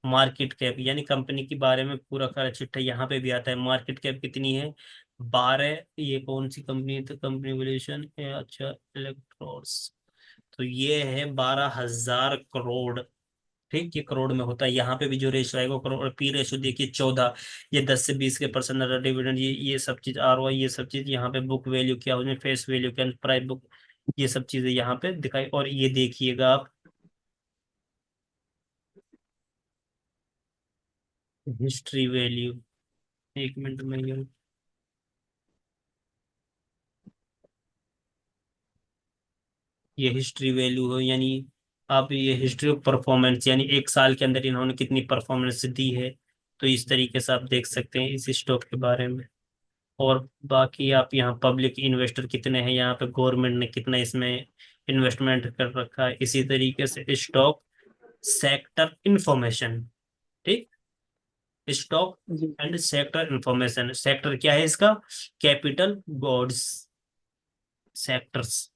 मार्केट कैप, यानी कंपनी के बारे में पूरा सारा चिट्ठा यहाँ पे भी आता है। मार्केट कैप कितनी है, 12, ये कौन सी कंपनी है, तो कंपनी वैल्यूएशन, अच्छा इलेक्ट्रॉन्स, तो ये है 12,000 करोड़। ठीक, ये करोड़ में होता है। यहाँ पे भी जो रेशो आएगा वो करोड़, पी रेशो देखिए 14, ये 10 से 20 के % डिविडेंड, ये सब चीज, आरओआई, ये सब चीज यहाँ पे, बुक वैल्यू क्या, उसमें फेस वैल्यू क्या, प्राइस बुक, ये सब चीजें यहाँ पे दिखाई। और ये देखिएगा आप हिस्ट्री वैल्यू, एक मिनट में ये हिस्ट्री वैल्यू हो, यानी आप ये हिस्ट्री ऑफ परफॉर्मेंस, यानी एक साल के अंदर इन्होंने कितनी परफॉर्मेंस दी है। तो इस तरीके से आप देख सकते हैं इस स्टॉक के बारे में। और बाकी आप यहाँ पब्लिक इन्वेस्टर कितने हैं, यहाँ पे गवर्नमेंट ने कितना इसमें इन्वेस्टमेंट कर रखा है, इसी तरीके से स्टॉक सेक्टर इंफॉर्मेशन। ठीक, स्टॉक जी। एंड सेक्टर इंफॉर्मेशन, सेक्टर क्या है इसका, कैपिटल गुड्स सेक्टर्स।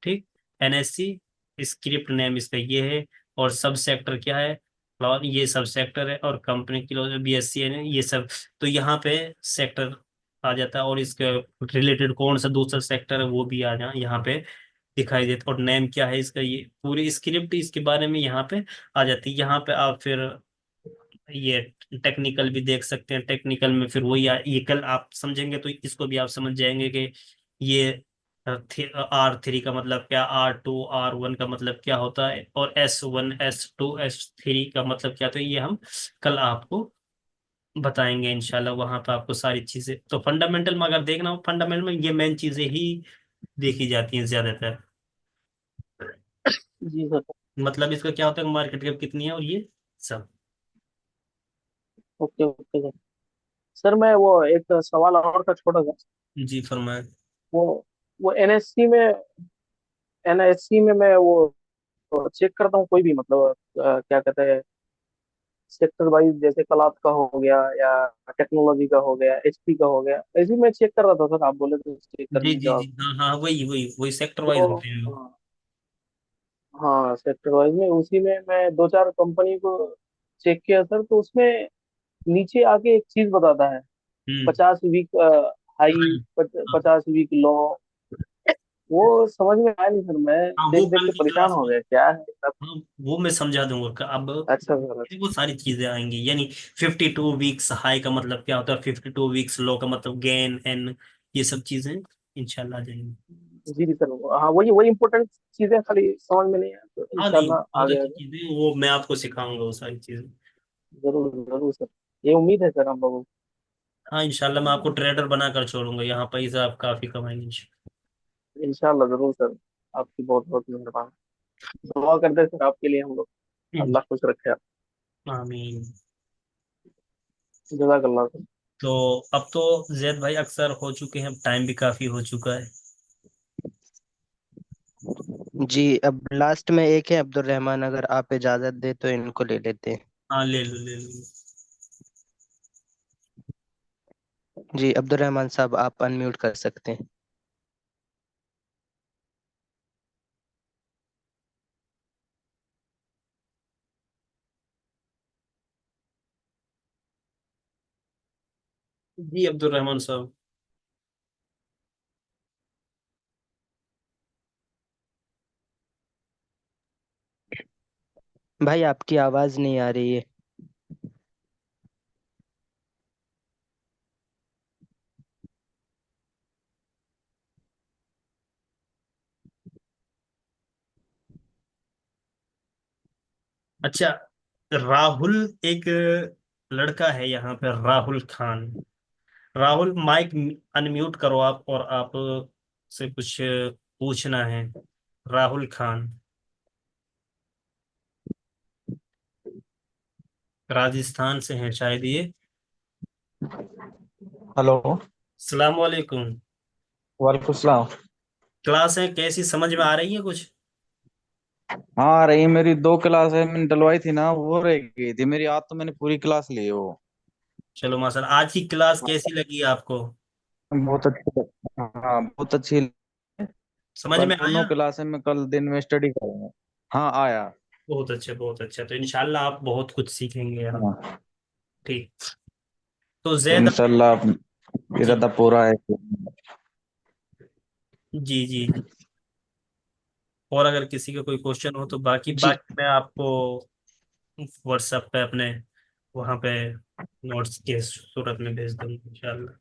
ठीक, एनएससी, स्क्रिप्ट नेम इसका ये है, और सब सेक्टर क्या है, और ये सब सेक्टर है, और कंपनी की बीएससी है ये सब। तो यहाँ पे सेक्टर आ जाता है, और इसके रिलेटेड कौन सा दूसरा सेक्टर है वो भी आ जा यहाँ पे दिखाई देता, और नेम क्या है इसका, ये पूरी स्क्रिप्ट इसके बारे में यहाँ पे आ जाती है। यहाँ पे आप फिर ये टेक्निकल भी देख सकते हैं, टेक्निकल में फिर वही ये कल आप समझेंगे तो इसको भी आप समझ जाएंगे कि ये R3 का मतलब क्या, R2 R1 का मतलब क्या होता है, और S1 S2 S3 का मतलब क्या, तो ये हम कल आपको बताएंगे इंशाल्लाह। वहां पे आपको सारी चीजें, तो फंडामेंटल में अगर देखना हो, फंडामेंटल में ये मेन चीजें ही देखी जाती हैं ज्यादातर। जी सर। मतलब इसका क्या होता है, मार्केट कैप कितनी है, और ये सब। Okay okay sir. सर मैं वो एक सवाल और था छोटा सा। जी फरमाए। वो वो एनएससी में मैं वो चेक करता हूँ कोई भी मतलब क्या कहते हैं सेक्टर वाइज, जैसे कलात का हो गया या टेक्नोलॉजी का हो गया, एचपी का हो गया, ऐसे ही मैं चेक कर रहा था सर, आप बोले तो चेक जी करने जी का। जी, हाँ हाँ, वही वही वही सेक्टर वाइज तो होते हैं। हाँ हाँ सेक्टर वाइज में, उसी में मैं दो चार कंपनी को चेक किया सर, तो उसमें नीचे आके एक चीज बताता है, हम्म। 50 वीक हाई, 50 वीक लो। वो समझ में आया नहीं सर, मैं हाँ, वो देख देख कल के की परेशान क्लास हो में, गया क्या है सब। हाँ वो मैं समझा दूंगा अब। अच्छा सर, वो अच्छा। सारी चीजें आएंगी, यानी 52 वीक्स हाई का मतलब क्या होता है, 52 वीक्स लो का मतलब गेन एंड, ये सब चीजें इंशाल्लाह आ जाएंगी। जी जी सर, हाँ वही वही इम्पोर्टेंट चीजें खाली समझ में नहीं है, तो हाँ नहीं, इंशाल्लाह बहुत आगे अच्छी आगे चीजें, वो मैं आपको सिखाऊंगा वो सारी चीजें। जरूर जरूर सर, ये उम्मीद है सर हम लोगों को। हाँ इंशाल्लाह मैं आपको ट्रेडर बनाकर छोड़ूंगा, यहाँ पैसा आप काफी कमाएंगे इंशाल्लाह। इंशाल्लाह जरूर सर, आपकी बहुत बहुत मेहरबानी। दुआ करते हैं सर आपके लिए हम लोग, अल्लाह खुश रखे आप। आमीन। जज़ाकल्लाह सर। तो अब तो जैद भाई अक्सर हो चुके हैं, अब टाइम भी काफी हो चुका है। जी, अब लास्ट में एक है अब्दुल रहमान, अगर आप इजाजत दे तो इनको ले लेते हैं। हाँ ले लो ले लो। जी अब्दुल रहमान साहब, आप अनम्यूट कर सकते हैं। जी अब्दुल रहमान साहब। भाई आपकी आवाज नहीं आ रही है। अच्छा, राहुल एक लड़का है यहाँ पे, राहुल खान। राहुल माइक अनम्यूट करो आप, और आप से कुछ पूछना है। राहुल खान, राजस्थान से हैं शायद ये। हेलो। अस्सलाम वालेकुम। वालेकुम सलाम। क्लास है कैसी, समझ में आ रही है कुछ? हाँ रही, मेरी दो क्लास है, मैंने डलवाई थी ना, वो रह गई थी मेरी। आज तो मैंने पूरी क्लास ली है वो। चलो माशाल्लाह, आज की क्लास कैसी लगी आपको? बहुत अच्छी। हाँ बहुत अच्छी। समझ कल में दोनों आया? क्लासें में कल दिन में स्टडी करूंगा। हाँ आया। बहुत अच्छा बहुत अच्छा, तो इंशाल्लाह आप बहुत कुछ सीखेंगे यहाँ। हाँ ठीक। तो जैद, इंशाल्लाह जी इरादा पूरा है। जी जी जी। और अगर किसी का कोई क्वेश्चन हो तो बाकी जी बाकी मैं आपको व्हाट्सएप पे अपने वहाँ पे नोट्स के सूरत में भेज दूंगा इंशाल्लाह।